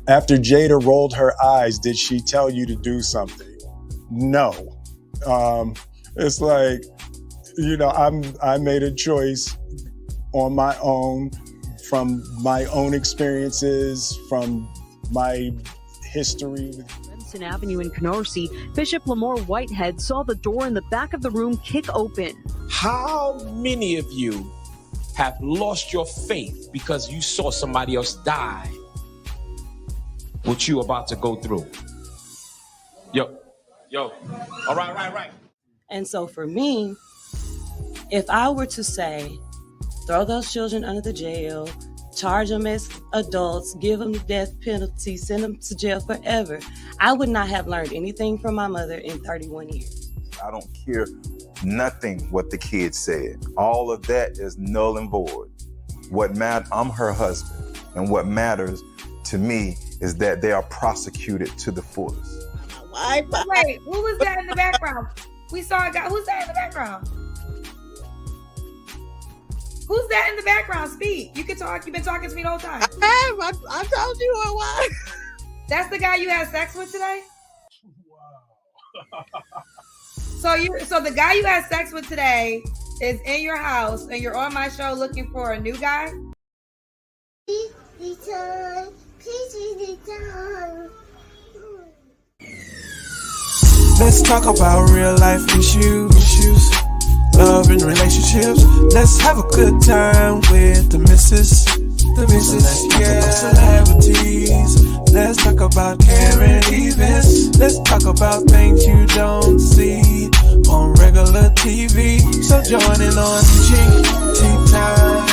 After Jada rolled her eyes, did she tell you to do something? No. It's like, I made a choice on my own, from my own experiences, from my history. Remsen Avenue in Canarsie, Bishop Lamore Whitehead saw the door in the back of the room kick open. How many of you have lost your faith because you saw somebody else die what you about to go through? Yo, all right. And so for me, if I were to say, throw those children under the jail, charge them as adults, give them the death penalty, send them to jail forever, I would not have learned anything from my mother in 31 years. I don't care nothing what the kids said. All of that is null and void. I'm her husband, and what matters to me is that they are prosecuted to the fullest. Wait, who was that in the background? We saw a guy. Who's that in the background? Who's that in the background? Speak. You can talk. You've been talking to me the whole time. I told you who it was. That's the guy you had sex with today? Wow. So the guy you had sex with today is in your house and you're on my show looking for a new guy? Let's talk about real life issues, love and relationships. Let's have a good time with the missus, yeah. Celebrities. Let's talk about caring events. Let's talk about things you don't see on regular TV. So join in on PGT Time.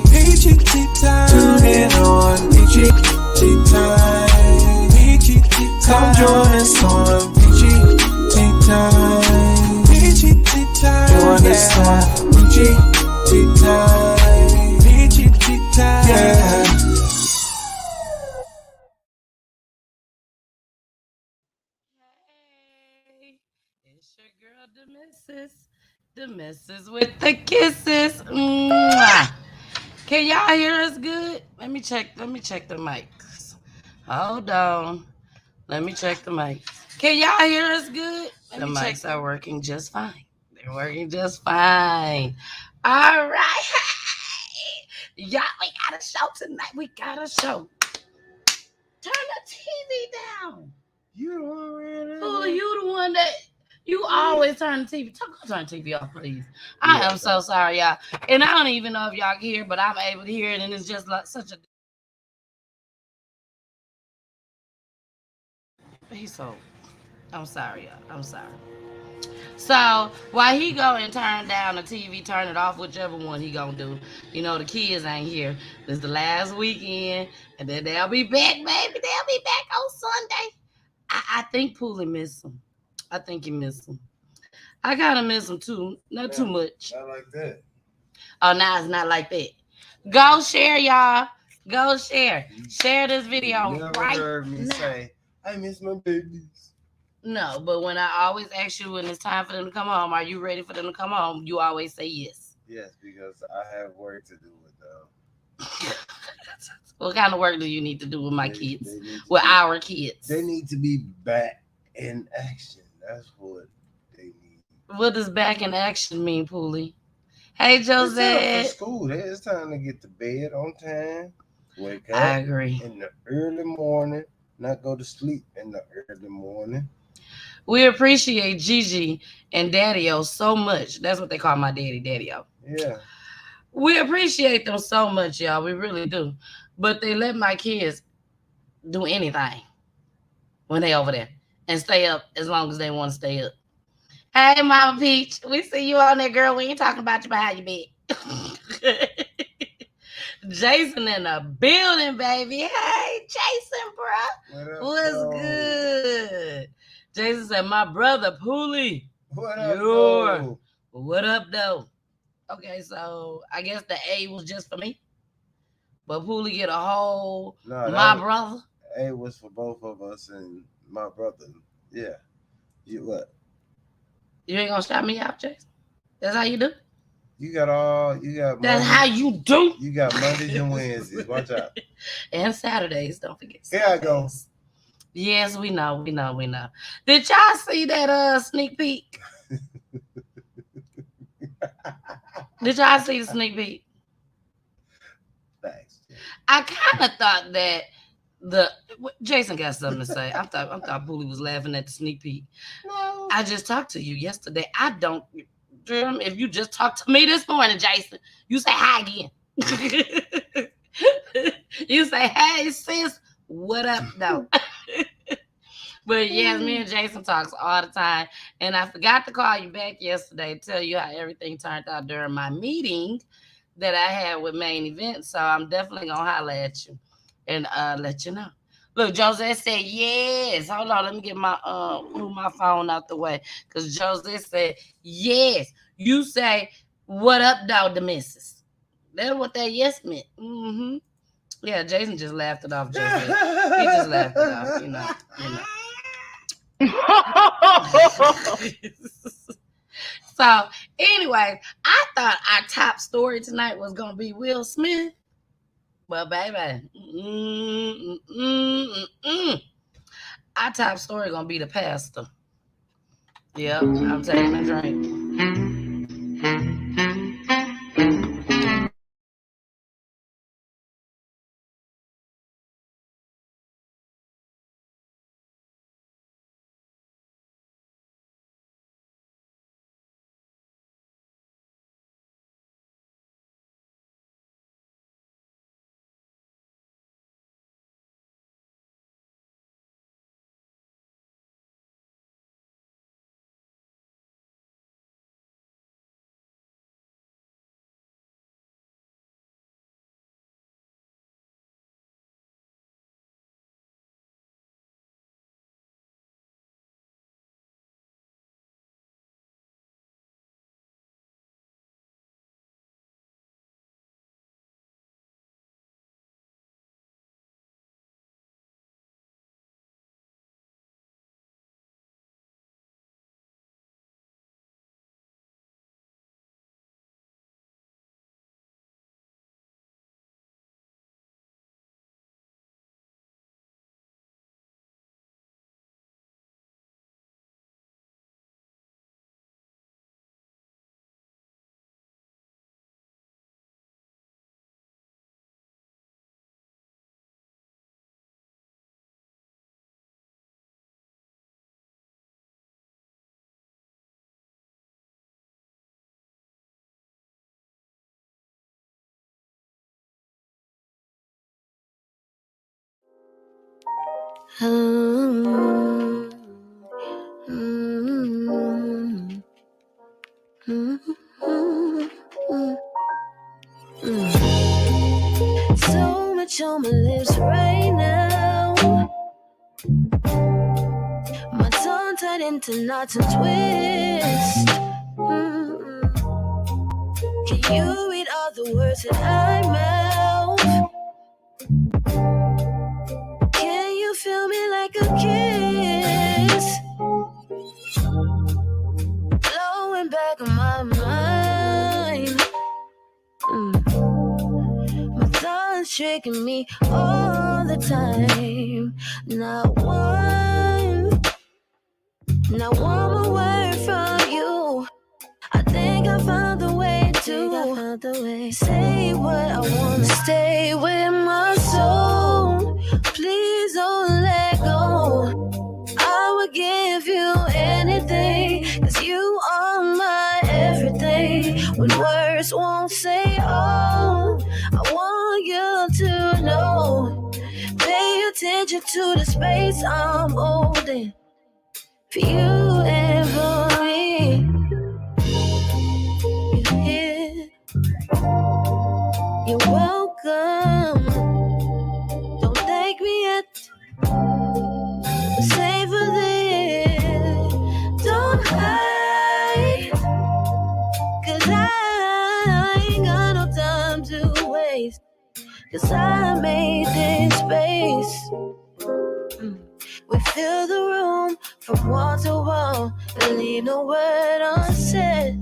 PGT Time. Tune in on PGT Time. PGT Time. Come join us on PGT Time. PGT Time. Join us on PGT Time. PGT Time. Yeah. It's your girl, the missus with the kisses. Mwah. Can y'all hear us good? Let me check the mics. Hold on. Let me check the mics. Can y'all hear us good? The mics are working just fine. They're working just fine. All right. Y'all, we got a show tonight. We got a show. Turn the TV down. You the one really? Fool, you the one that you always turn the TV. Turn the TV off, please. I am so sorry, y'all. And I don't even know if y'all can hear, but I'm able to hear it, and it's just like such a. I'm sorry, y'all. I'm sorry. So while he go and turn down the TV, turn it off, whichever one he gonna do. You know, the kids ain't here. This is the last weekend, and then they'll be back, baby. They'll be back on Sunday. I think Poolie missed him. I think he missed him. I gotta miss him too. Not too much. Not like that. Oh, now it's not like that. Go share, y'all. Go share. Share this video You never right heard me now. say, I miss my babies. No, but when I always ask you when it's time for them to come home, are you ready for them to come home? You always say yes. Yes, because I have work to do with them. What kind of work do you need to do with my kids? With our kids? They need to be back in action. That's what they need. What does back in action mean, Poolie? Hey, It's time Josette. for school. It's time to get to bed on time. Wake up I agree. in the early morning. Not go to sleep in the early morning. We appreciate Gigi and Daddy-O so much. That's what they call my daddy, Daddy-O. Yeah. We appreciate them so much, y'all. We really do. But they let my kids do anything when they over there and stay up as long as they want to stay up. Hey, Mama Peach. We see you on there, girl. We ain't talking about you behind your bed. Jason in the building, baby. Hey, Jason, bro. What's good? Jason said, my brother, Poolie. What up, though? What up, though? Okay, so I guess the A was just for me. But Poolie get a whole my brother. A was for both of us and my brother. Yeah. You what? You ain't gonna shout me out, Jason? That's how you do? You got That's Mondays, how you do. you got Mondays and Wednesdays. Watch out. And Saturdays, don't forget. Here I go. Yes, we know. Did y'all see that sneak peek? Did y'all see the sneak peek? Thanks. I kind of thought that Jason got something to say. I thought Bully was laughing at the sneak peek. No. I just talked to you yesterday. I don't. If you just talked to me this morning, Jason, you say hi again. You say, hey, sis, what up, though? But yes, me and Jason talks all the time. And I forgot to call you back yesterday to tell you how everything turned out during my meeting that I had with Main Event. So I'm definitely going to holler at you and let you know. Look, Jose said yes. Hold on, let me get my move my phone out the way. Because Jose said yes. You say, what up, dog, the missus? That's what that yes meant. Mm-hmm. Yeah, Jason just laughed it off, Jose. He just laughed it off, you know. So, anyway, I thought our top story tonight was going to be Will Smith. Well, baby, our top story going to be the pastor. Yep, I'm taking a drink. So much on my lips right now. My tongue tied into knots and twists. Can you read all the words in my mouth? Can you feel me like a kiss? Blowing back on my mind. My thoughts tricking me all the time. Not one more word from you. I think I found the way to say what I wanna. Stay with my soul. Please don't let go. I would give you anything, 'cause you are my everything. When words won't say all, I want you to know. Pay attention to the space I'm holding for you and for me. You're here. You're welcome. Don't thank me yet. Savor this. Don't hide, 'cause I ain't got no time to waste. 'Cause I made this space. We fill the room from wall to wall and leave no word unsaid.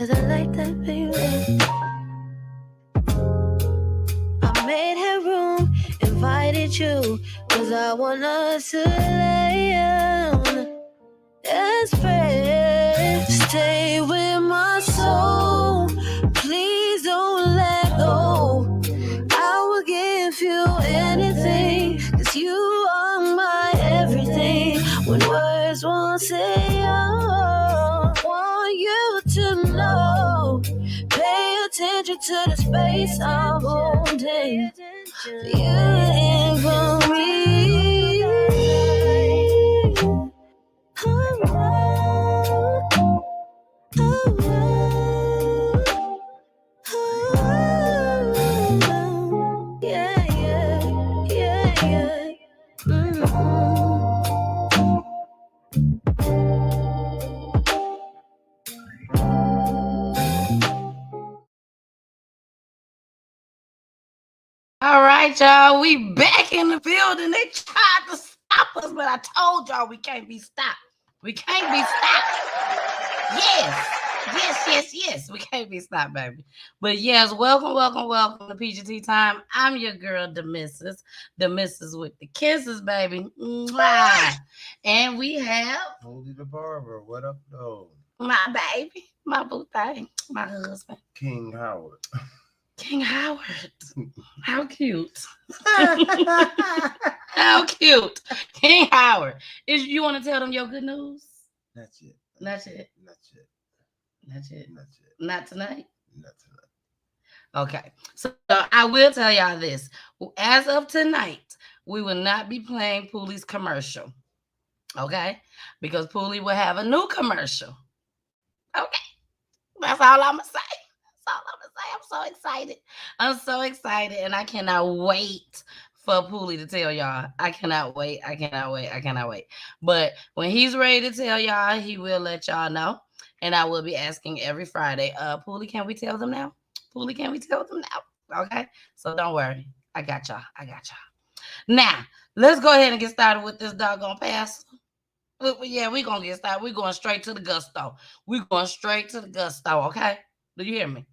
'cause I like that, baby. I made her room, invited you, 'cause I want us to lay down as friends. Stay with my soul, please don't let go. I will give you anything, 'cause you are my everything. When words won't say, oh, want you to know. Pay attention to the space I'm holding. You and for me. Yeah, yeah, yeah, yeah. All right, y'all. We back in the building. They tried to stop us, but I told y'all we can't be stopped. We can't be stopped. Yes. We can't be stopped, baby. But yes, welcome to PGT time. I'm your girl, the missus with the kisses, baby. Mwah. And we have Holy the Barber. What up, though? my baby, my boo thing, my husband, King Howard. King Howard. How cute. How cute. King Howard. You want to tell them your good news? That's it. Not yet. Not yet. Not yet. Not yet. Not tonight? Not tonight. Okay. So I will tell y'all this. As of tonight, we will not be playing Pooley's commercial. Okay? Because Pooley will have a new commercial. Okay. That's all I'm going to say. I'm so excited, and I cannot wait for Pooley to tell y'all. I cannot wait. But when he's ready to tell y'all, he will let y'all know, and I will be asking every Friday, Pooley, can we tell them now? Okay, so don't worry. I got y'all. Now, let's go ahead and get started with this doggone pass. Yeah, we're going to get started. We're going straight to the gusto. Okay? Do you hear me?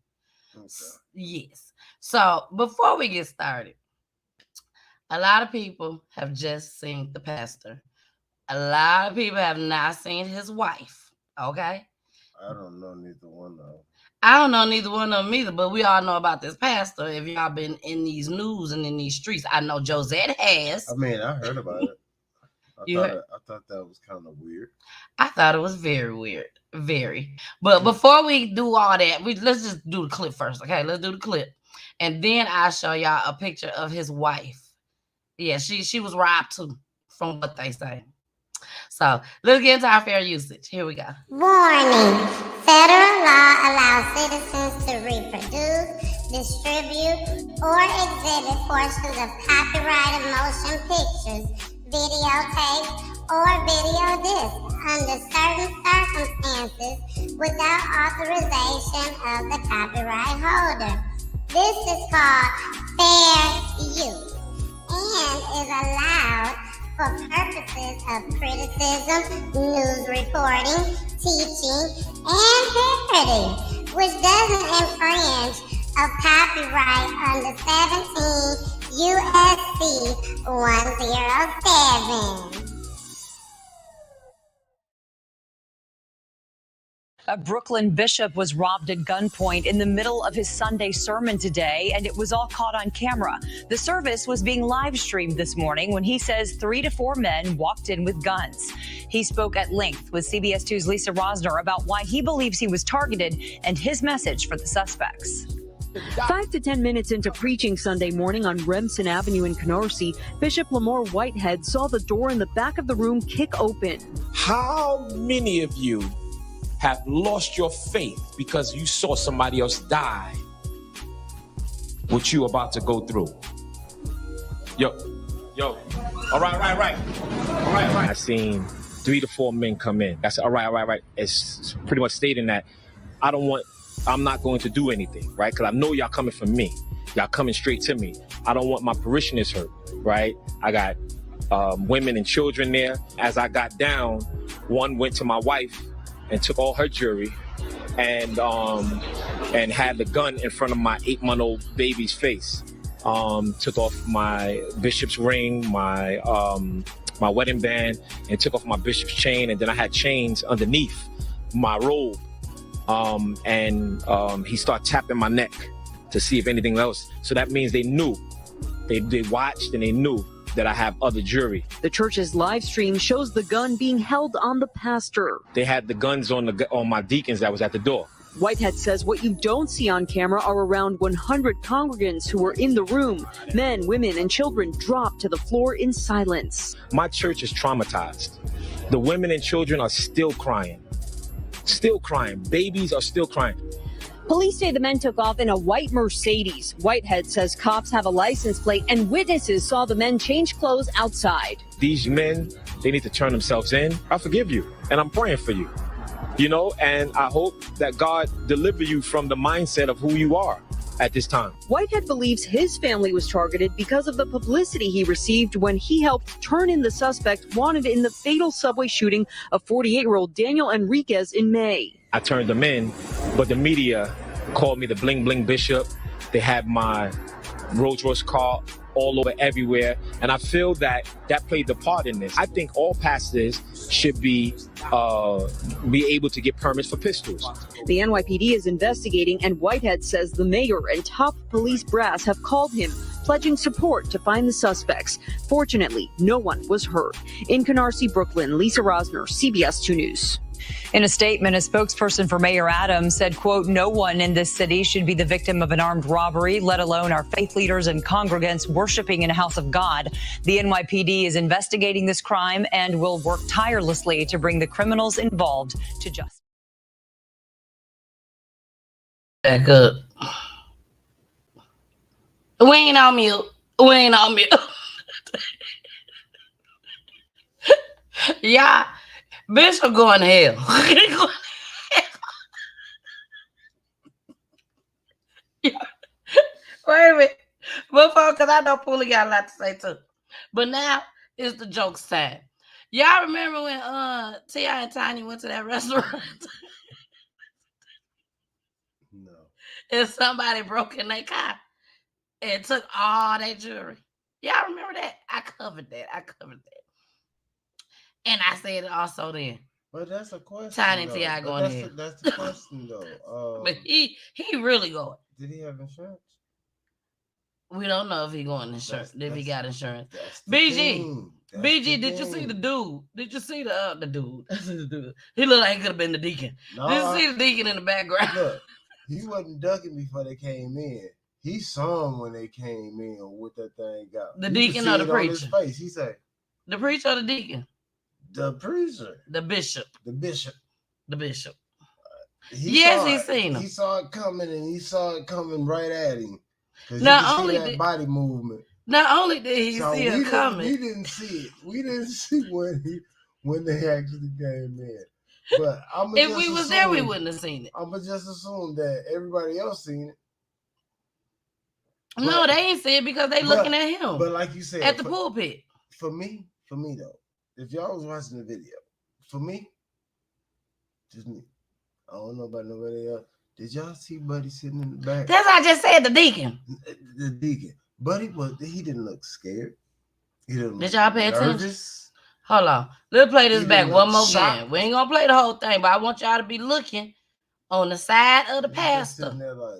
Okay. Yes. So before we get started, a lot of people have just seen the pastor. A lot of people have not seen his wife. Okay. I don't know neither one of them. I don't know neither one of them either, but we all know about this pastor. If y'all been in these news and in these streets, I know Josette has. I mean, I heard about it. I thought that was kind of weird. I thought it was very weird. Very. But before we do all that, let's just do the clip first. Okay, let's do the clip. And then I'll show y'all a picture of his wife. Yeah, she was robbed too, from what they say. So let's get into our fair usage. Here we go. Warning. Federal law allows citizens to reproduce, distribute, or exhibit portions of copyrighted motion pictures, videotapes, or video discs under certain circumstances without authorization of the copyright holder. This is called fair use and is allowed for purposes of criticism, news reporting, teaching, and parody, which doesn't infringe of copyright under 17 U.S.C. 107. A Brooklyn bishop was robbed at gunpoint in the middle of his Sunday sermon today, and it was all caught on camera. The service was being live streamed this morning when he says 3 to 4 men walked in with guns. He spoke at length with CBS 2's Lisa Rosner about why he believes he was targeted and his message for the suspects. 5 to 10 minutes into preaching Sunday morning on Remsen Avenue in Canarsie, Bishop Lamore Whitehead saw the door in the back of the room kick open. How many of you have lost your faith because you saw somebody else die what you about to go through? Yo. All right. I seen 3 to 4 men come in. I said, all right. It's pretty much stating that I'm not going to do anything, right? Because I know y'all coming from me. Y'all coming straight to me. I don't want my parishioners hurt, right? I got women and children there. As I got down, one went to my wife and took all her jewelry and had the gun in front of my 8-month-old baby's face. Took off my bishop's ring, my wedding band, and took off my bishop's chain, and then I had chains underneath my robe. He started tapping my neck to see if anything else. So that means they knew. They watched and they knew that I have other jewelry. The church's live stream shows the gun being held on the pastor. They had the guns on my deacons that was at the door. Whitehead says what you don't see on camera are around 100 congregants who were in the room. Men, women, and children dropped to the floor in silence. My church is traumatized. The women and children are still crying. Still crying. Babies are still crying. Police say the men took off in a white Mercedes. Whitehead says cops have a license plate and witnesses saw the men change clothes outside. These men, they need to turn themselves in. I forgive you, and I'm praying for you. You know, and I hope that God deliver you from the mindset of who you are at this time. Whitehead believes his family was targeted because of the publicity he received when he helped turn in the suspect wanted in the fatal subway shooting of 48-year-old Daniel Enriquez in May. I turned them in, but the media called me the bling bling bishop. They had my Rolls Royce car all over everywhere, and I feel that played the part in this. I think all pastors should be able to get permits for pistols. The NYPD is investigating, and Whitehead says the mayor and top police brass have called him, pledging support to find the suspects. Fortunately, no one was hurt. In Canarsie, Brooklyn, Lisa Rosner, CBS 2 News. In a statement, a spokesperson for Mayor Adams said, quote, "No one in this city should be the victim of an armed robbery, let alone our faith leaders and congregants worshiping in a house of God. The NYPD is investigating this crime and will work tirelessly to bring the criminals involved to justice." Back up. We ain't on mute. We ain't on mute. Yeah. Bishop going to hell. Yeah. Wait a minute. Before, because I know Poolie got a lot to say too. But now it's the jokes time. Y'all remember when T.I. and Tiny went to that restaurant? No. And somebody broke in their car and took all their jewelry. Y'all remember that? I covered that. And I said it also then. But that's a question. Tiny T.I. going ahead. That's the question though. But he really going. Did he have insurance? We don't know if he going insurance. If he got insurance. BG, did you see the dude? Did you see the dude? He looked like he could have been the deacon. No, did you see the deacon in the background? Look, he wasn't ducking before they came in. He saw him when they came in with that thing got. The deacon or the preacher? His face. He said, "The preacher or the deacon?" The preacher. The bishop. The bishop. The bishop. He seen him. He saw it coming, and he saw it coming right at him. Not only that body movement. Not only did he see it coming, we didn't see it. We didn't see when they actually came in. But if we was there, we wouldn't have seen it. I'ma just assume that everybody else seen it. No, they ain't see it because they looking at him. But like you said, at the pulpit. For me though, if y'all was watching the video, for me, just me. I don't know about nobody else. Did y'all see Buddy sitting in the back? That's what I just said, the deacon. The deacon. Buddy he didn't look scared. He didn't Did y'all pay attention? nervous. Hold on. Let's play this back one more game. We ain't gonna play the whole thing, but I want y'all to be looking on the side of the pastor.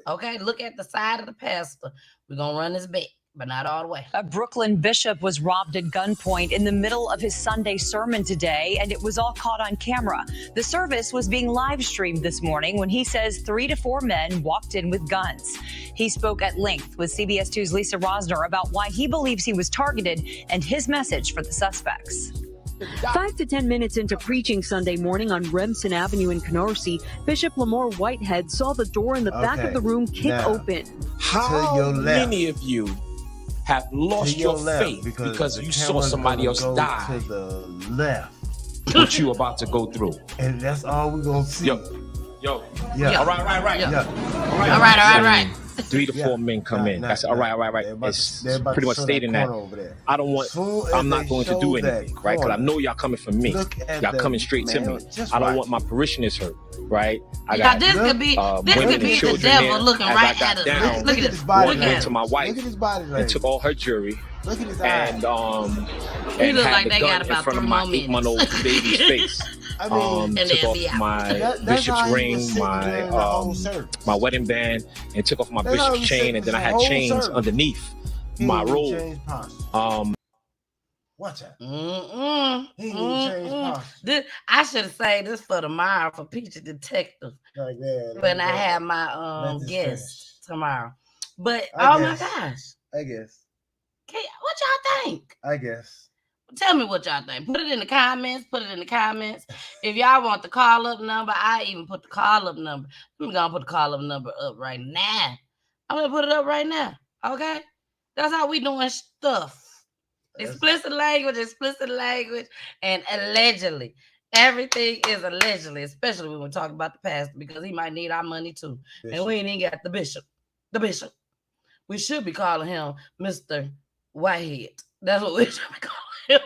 Okay, look at the side of the pastor. We're gonna run this back, but not all the way. A Brooklyn bishop was robbed at gunpoint in the middle of his Sunday sermon today, and it was all caught on camera. The service was being live streamed this morning when he says 3 to 4 men walked in with guns. He spoke at length with CBS 2's Lisa Rosner about why he believes he was targeted and his message for the suspects. 5 to 10 minutes into preaching Sunday morning on Remsen Avenue in Canarsie, Bishop Lamar Whitehead saw the door in the back of the room kick open. How many of you have lost your faith because you saw somebody else die? To the left. What you about to go through? And that's all we're gonna see. Yo. Yeah. All right. Yeah. All right. 3 to 4 men come in. That's all right. It's pretty much stating that I'm not going to do anything, right? Because I know y'all coming for me. Y'all coming straight to me. I don't want my parishioners hurt, right? I got this could be the devil looking right at us. Look at this body. Look at my wife. Look at his body. And took all her jewelry. Look at his eyes. He look had like the they gun got in about front of 3 my more minutes. 8-month-old baby's face. I mean, took off my bishop's ring, my wedding band, and took off my bishop's chain, and then I had chains underneath my robe. Watch out. He I should have said this for tomorrow for Peachy Detective. When I have my guest tomorrow. But my gosh. I guess. What y'all think? I guess. Tell me what y'all think. Put it in the comments. If y'all want the call-up number, I even put the call-up number. I'm going to put the call-up number up right now. I'm going to put it up right now. Okay? That's how we doing stuff. Explicit language, and allegedly. Everything is allegedly, especially when we're talking about the pastor, because he might need our money too. Bishop. And we ain't even got the bishop. We should be calling him Mr. Whitehead. That's what we should be calling him.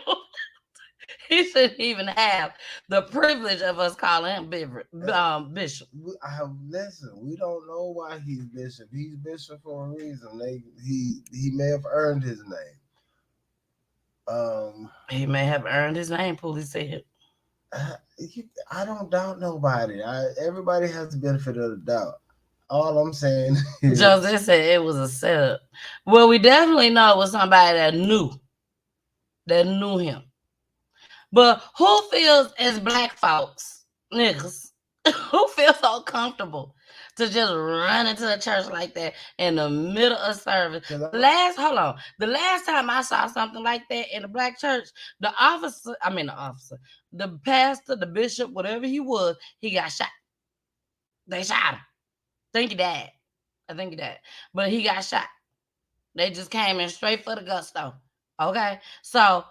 He shouldn't even have the privilege of us calling him bishop. Listen, we don't know why he's bishop. He's bishop for a reason. He may have earned his name. He may have earned his name, police said. I don't doubt nobody. Everybody has the benefit of the doubt. All I'm saying is Jose said it was a setup. Well, we definitely know it was somebody that knew him. But who feels as black folks, niggas, who feels so comfortable to just run into a church like that in the middle of service? The last time I saw something like that in a black church, the pastor, the bishop, whatever he was, he got shot. They shot him. I think he died. But he got shot. They just came in straight for the gusto. Okay? So,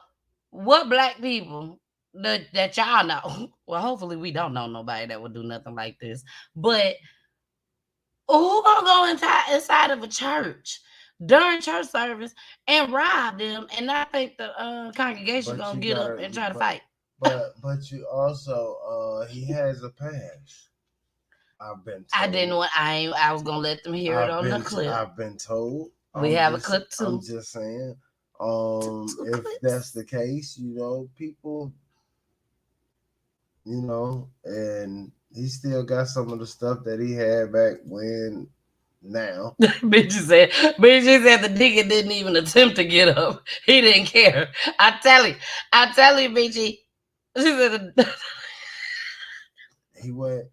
what black people that y'all know, well, hopefully we don't know nobody that would do nothing like this, but who gonna go inside of a church during church service and rob them and not think the congregation gonna get up and try to fight? But you also, he has a past. I've been told. I was gonna let them hear it on the clip. I've been told. We have a clip too. I'm just saying. If that's the case, people, and he still got some of the stuff that he had back when. Now, Bitch said the nigga didn't even attempt to get up. He didn't care. I tell you, bitchy. She said he went.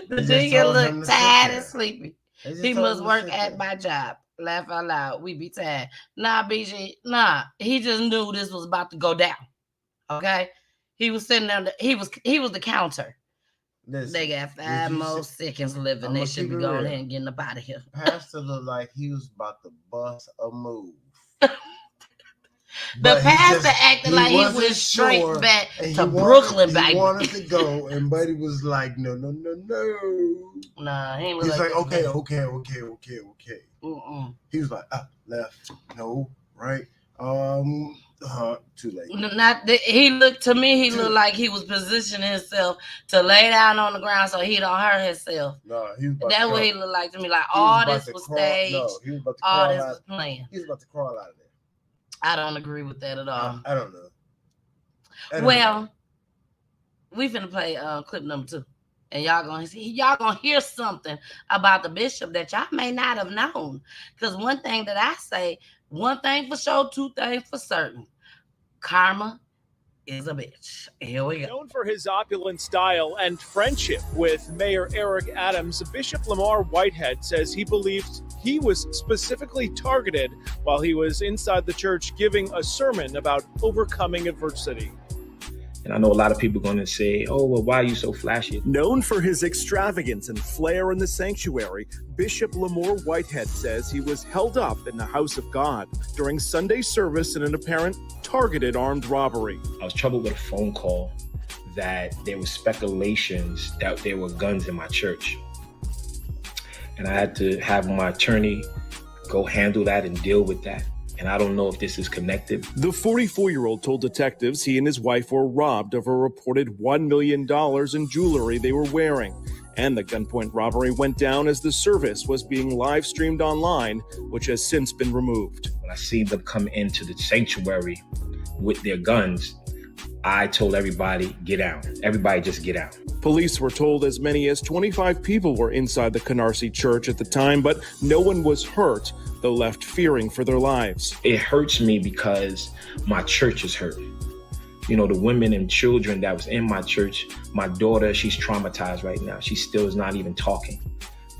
The nigga looked tired and sleepy. He must work at my job. Laugh out loud. We be tired. Nah, BG. Nah. He just knew this was about to go down. Okay? He was sitting there. He was the counter. Listen, they got 5 more seconds living. They should be going ahead and getting up out of here. Pastor looked like he was about to bust a move. The pastor acted like he went straight back to Brooklyn, baby. He wanted to go, and Buddy was like, no. Nah, he was like okay. He was like, left, no, right, too late. He looked like he was positioning himself to lay down on the ground so he don't hurt himself. No, he was about that way he looked like to me, like all this was staged. No, he was about to all this was planned. He was about to crawl out of there. I don't agree with that at all. I don't know. We finna play clip number 2. And y'all gonna hear something about the bishop that y'all may not have known. Because one thing that I say, one thing for sure, 2 things for certain. Karma is a bitch. Here we go. Known for his opulent style and friendship with Mayor Eric Adams, Bishop Lamar Whitehead says he believes he was specifically targeted while he was inside the church giving a sermon about overcoming adversity. And I know a lot of people are going to say, oh, well, why are you so flashy? Known for his extravagance and flair in the sanctuary, Bishop Lamar Whitehead says he was held up in the house of God during Sunday service in an apparent targeted armed robbery. I was troubled with a phone call that there were speculations that there were guns in my church. and I had to have my attorney go handle that and deal with that. And I don't know if this is connected. The 44-year-old told detectives he and his wife were robbed of a reported $1 million in jewelry they were wearing. And the gunpoint robbery went down as the service was being live streamed online, which has since been removed. When I see them come into the sanctuary with their guns, I told everybody, get out. Everybody just get out. Police were told as many as 25 people were inside the Canarsie church at the time, but no one was hurt, though left fearing for their lives. It hurts me because my church is hurt. You know, the women and children that was in my church, my daughter, she's traumatized right now. She still is not even talking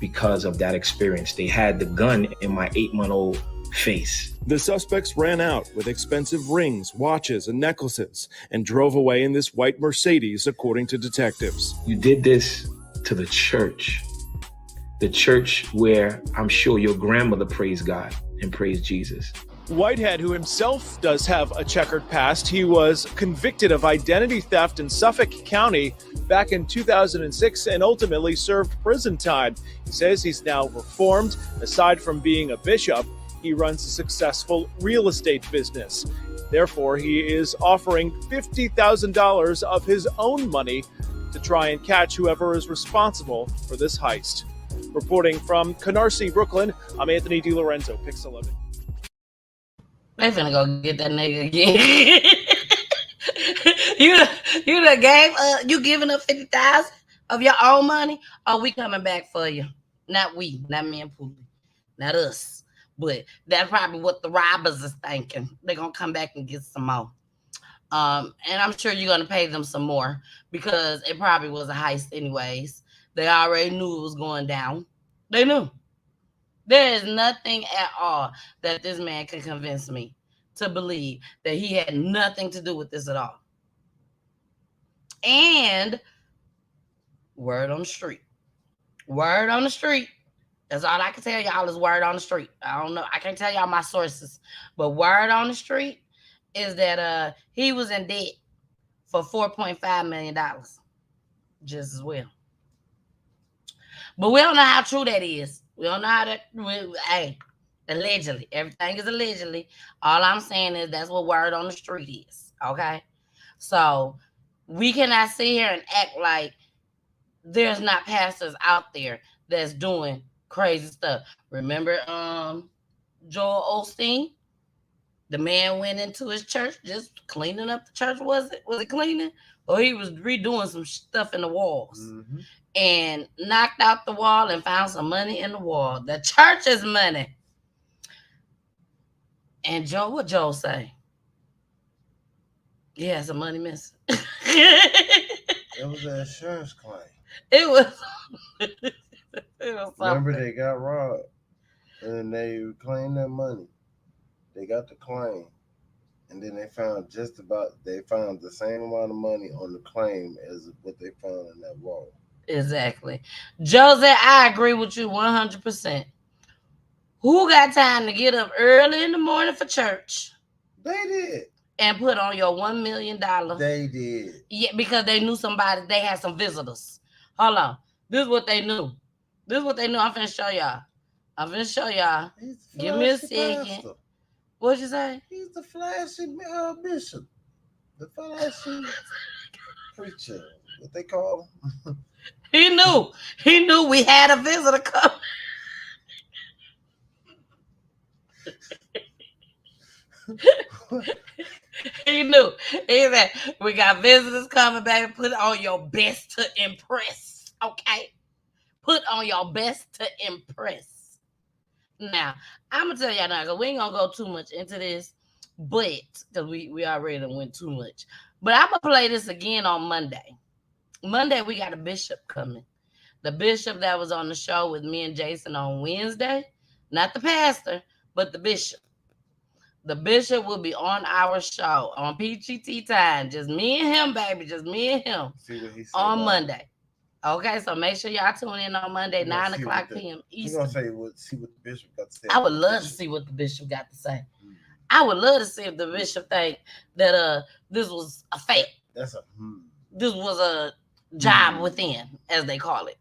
because of that experience. They had the gun in my 8-month-old face. The suspects ran out with expensive rings, watches, and necklaces and drove away in this white Mercedes, according to detectives. You did this to the church where I'm sure your grandmother praised God and praised Jesus. Whitehead, who himself does have a checkered past, he was convicted of identity theft in Suffolk County back in 2006 and ultimately served prison time. He says he's now reformed. Aside from being a bishop, he runs a successful real estate business. Therefore, he is offering $50,000 of his own money to try and catch whoever is responsible for this heist. Reporting from Canarsie, Brooklyn, I'm Anthony DiLorenzo, Pix 11. They finna go get that nigga again. you done gave you giving up 50,000 of your own money? Oh, we coming back for you. Not we, not me and Poolie, not us. But that's probably what the robbers is thinking. They're gonna come back and get some more. And I'm sure you're gonna pay them some more because it probably was a heist anyways. They already knew it was going down. They knew. There is nothing at all that this man can convince me to believe that he had nothing to do with this at all. And word on the street. Word on the street. That's all I can tell y'all is word on the street. I don't know. I can't tell y'all my sources. But word on the street is that he was in debt for $4.5 million. Just as well. But we don't know how true that is. We don't know how that, hey, allegedly. Everything is allegedly. All I'm saying is that's what word on the street is, okay? So we cannot sit here and act like there's not pastors out there that's doing crazy stuff. Remember Joel Osteen? The man went into his church just cleaning up the church. Was it cleaning? Or he was redoing some stuff in the walls. Mm-hmm. And knocked out the wall and found some money in the wall. The church's money. And Joe, what Joe say? He had some money missing. It was an insurance claim. It was Remember, they got robbed. And they claimed their money. They got the claim. And then they found the same amount of money on the claim as what they found in that wall. Exactly. Jose, I agree with you 100%. Who got time to get up early in the morning for church? They did. And put on your $1 million. They did. Yeah, because they knew somebody. They had some visitors. Hold on. This is what they knew. I'm finna show y'all. Give me a second. Pastor. What'd you say? He's the flashy bishop. The flashy preacher. What they call him. He knew we had a visitor come. He knew. He said, we got visitors coming back. Put on your best to impress. Okay? Put on your best to impress. Now, I'm going to tell y'all now, because we ain't going to go too much into this, but, because we already went too much. But I'm going to play this again on Monday. Monday, we got a bishop coming. The bishop that was on the show with me and Jason on Wednesday. Not the pastor, but the bishop. The bishop will be on our show on PGT time. Just me and him, baby. Just me and him. See what he said on Monday. Okay, so make sure y'all tune in on Monday, 9 o'clock p.m. Eastern. You're going to see what the bishop got to say. I would love to see what the bishop got to say. I would love to see if the bishop think that this was a fake. That's a This was a job within, as they call it.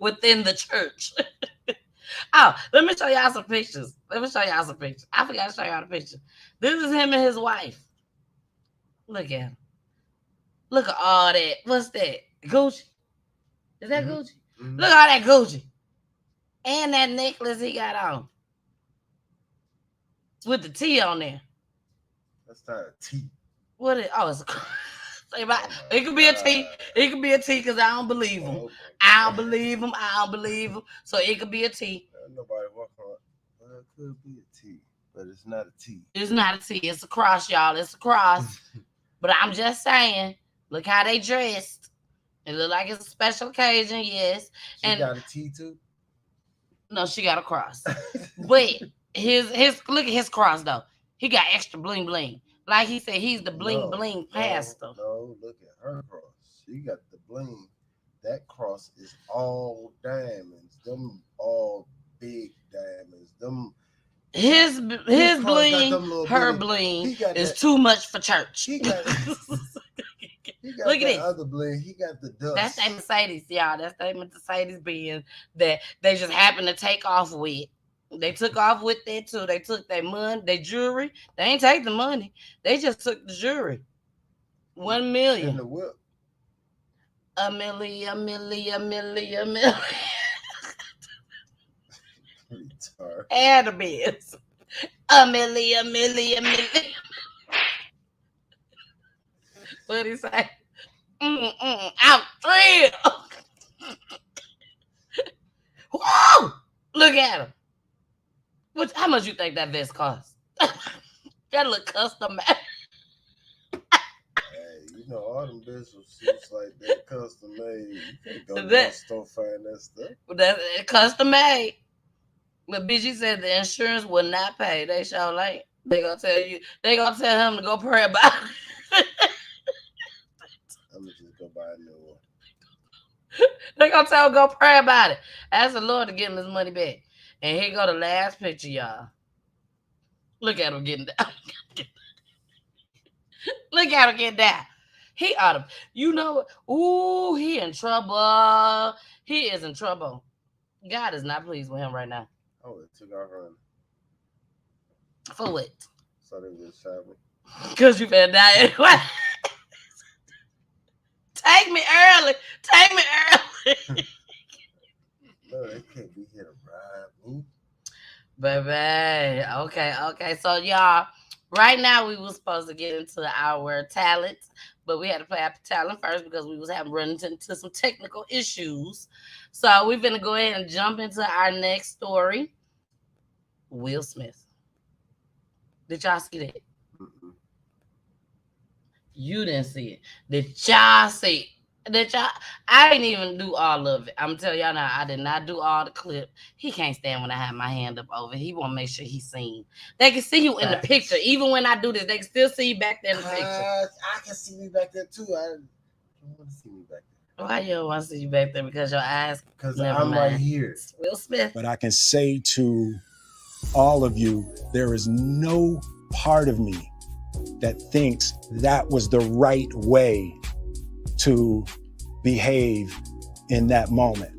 within the church. Oh, let me show y'all some pictures. I forgot to show y'all the picture. This is him and his wife. Look at him. Look at all that. What's that? Gucci. Is that Gucci? Mm-hmm. Look at all that Gucci. And that necklace he got on. With the T on there. That's not a T. What is it's a it could be a T. It could be a T because I don't believe him. Okay. I don't believe him. So it could be a T. Nobody walk on. Well, it could be a T, but it's not a T. It's not a T. It's a cross, y'all. It's a cross. But I'm just saying, look how they dressed. It look like it's a special occasion, yes. She got a T too? No, she got a cross. But his look at his cross though. He got extra bling bling. Like he said, he's the bling bling pastor. No, look at her cross. She got the bling. That cross is all diamonds. Them all big diamonds. Them his bling, her bling is too much for church. He got look at that other bling. He got the dust. That's that Mercedes, y'all. That's that Mercedes Benz that they just happened to take off with. They took off with that too. They took their money, their jewelry. They ain't take the money. They just took the jewelry. $1 million. In the whip. A milli. And a biz. A milli. What he say? I'm thrilled. Whoa! Look at him. How much you think that vest costs? That look custom. Hey, you know all them visual suits like that custom made. You can't go to the store find that stuff. That's custom made. But bitch, said the insurance will not pay. They sure ain't. They gonna tell him to go pray about it. I'm gonna just go buy a new one. They gonna tell him to go pray about it. Ask the Lord to give him his money back. And here go the last picture, y'all. Look at him getting down. Look at him getting down. He ought to, you know, ooh, he in trouble. He is in trouble. God is not pleased with him right now. Oh, it took off running. For what? So they was shopping. Because you better die anyway. Take me early. No, they can't be here to ride me. Baby. Okay. So, y'all, right now we were supposed to get into our talents, but we had to play our talent first because we was running into some technical issues. So, we're going to go ahead and jump into our next story. Will Smith. Did y'all see that? Mm-mm. You didn't see it. Did y'all see it? I didn't even do all of it. I'm telling y'all now, I did not do all the clip. He can't stand when I have my hand up over. He want to make sure he's seen. They can see you in the picture. Even when I do this, they can still see you back there in the picture. I can see me back there too. I don't want to see me back there. Why you don't want to see you back there? Because your eyes. Because I'm right here. Will Smith. But I can say to all of you, there is no part of me that thinks that was the right way to behave in that moment.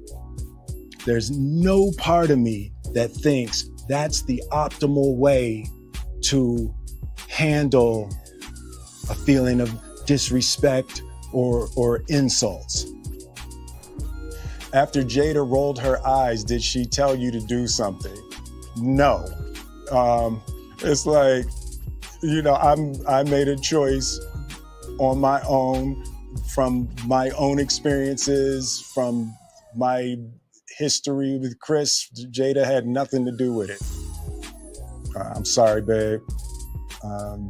There's no part of me that thinks that's the optimal way to handle a feeling of disrespect or insults. After Jada rolled her eyes, did she tell you to do something? No. It's like, you know, I made a choice on my own, from my own experiences, from my history with Chris. Jada had nothing to do with it. I'm sorry, babe. I'm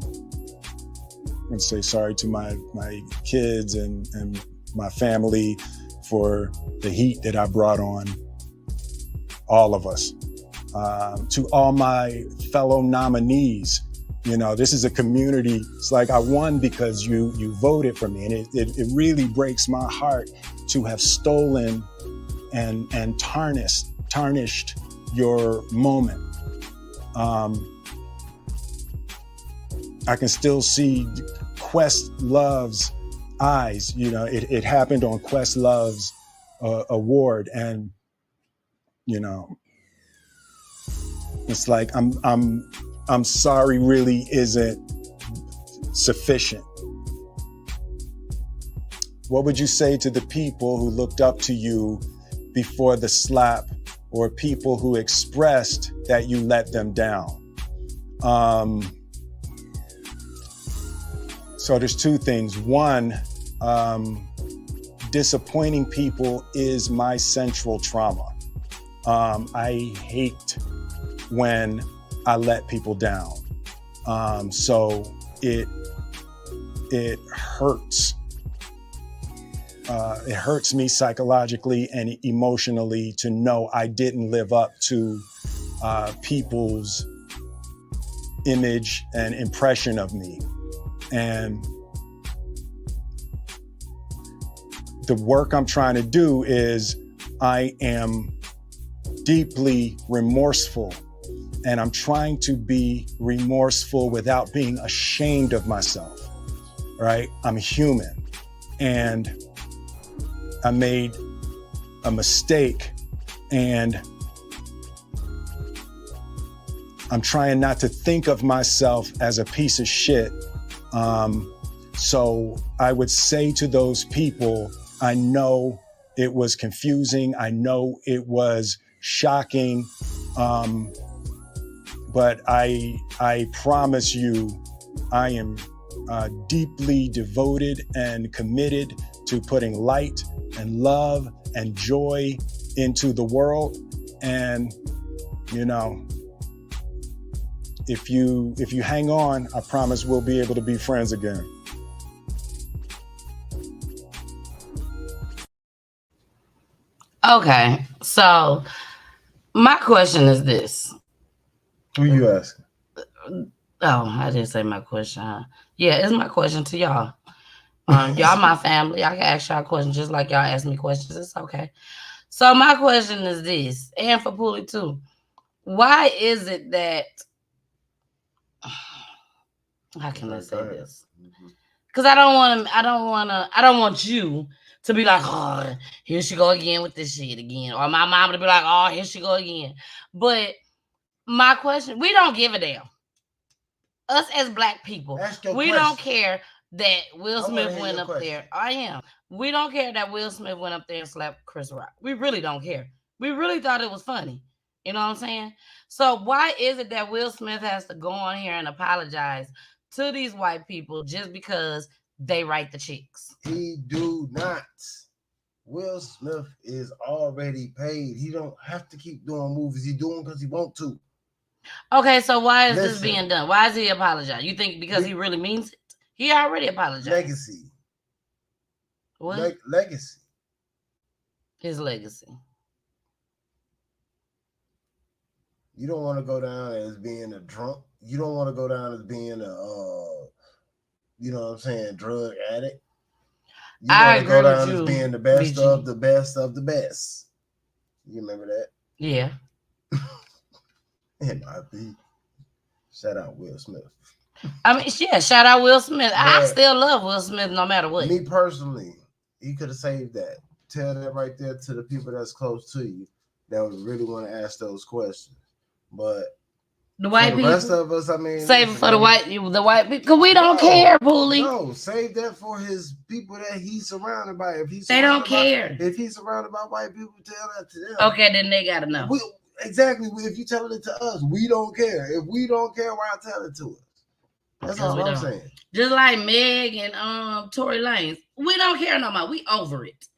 gonna say sorry to my kids and my family for the heat that I brought on all of us. To all my fellow nominees, you know, this is a community. It's like I won because you voted for me. And it really breaks my heart to have stolen and tarnished your moment. I can still see Questlove's eyes. You know, it happened on Questlove's award, and you know, it's like I'm sorry really isn't sufficient. What would you say to the people who looked up to you before the slap, or people who expressed that you let them down? So there's two things. One, disappointing people is my central trauma. I hate when I let people down. So it hurts. It hurts me psychologically and emotionally to know I didn't live up to people's image and impression of me. And the work I'm trying to do is I am deeply remorseful, and I'm trying to be remorseful without being ashamed of myself, right? I'm human, and I made a mistake, and I'm trying not to think of myself as a piece of shit. So I would say to those people, I know it was confusing. I know it was shocking. But I promise you, I am deeply devoted and committed to putting light and love and joy into the world. And, you know, if you hang on, I promise we'll be able to be friends again. Okay, so my question is this. Who you asking? Oh, I didn't say my question. Huh? Yeah, it's my question to y'all. Y'all my family. I can ask y'all questions just like y'all ask me questions. It's okay. So my question is this, and for Poolie too. Why is it that, how can I say this? Because I don't want you to be like, oh, here she go again with this shit again. Or my mom to be like, oh, here she go again. But my question, we don't give a damn. Us as black people, we don't care that Will Smith went up there. I am. We don't care that Will Smith went up there and slapped Chris Rock. We really don't care. We really thought it was funny. You know what I'm saying? So why is it that Will Smith has to go on here and apologize to these white people just because they write the checks? He do not. Will Smith is already paid. He don't have to keep doing movies. He doing because he want to. Okay, so why is this being done? Why is he apologizing? You think because he really means it? He already apologized. Legacy. What? Legacy. His legacy. You don't want to go down as being a drunk. You don't want to go down as being a, you know what I'm saying, drug addict. You want to go down as being the best of the best of the best. You remember that? Yeah. MIP. Shout out Will Smith. I mean, yeah, shout out Will Smith. I still love Will Smith no matter what. Me personally, he could have saved that. Tell that right there to the people that's close to you that would really want to ask those questions. But the white people, the rest of us, I mean, save it for the white people, because we don't care, Poolie. No, save that for his people that he's surrounded by. They don't care. If he's surrounded by white people, tell that to them. Okay, then they gotta know. Exactly. If you tell it to us, we don't care. If we don't care, why tell it to us? That's all I'm saying. Just like Meg and Tory Lanez, we don't care no more. We over it.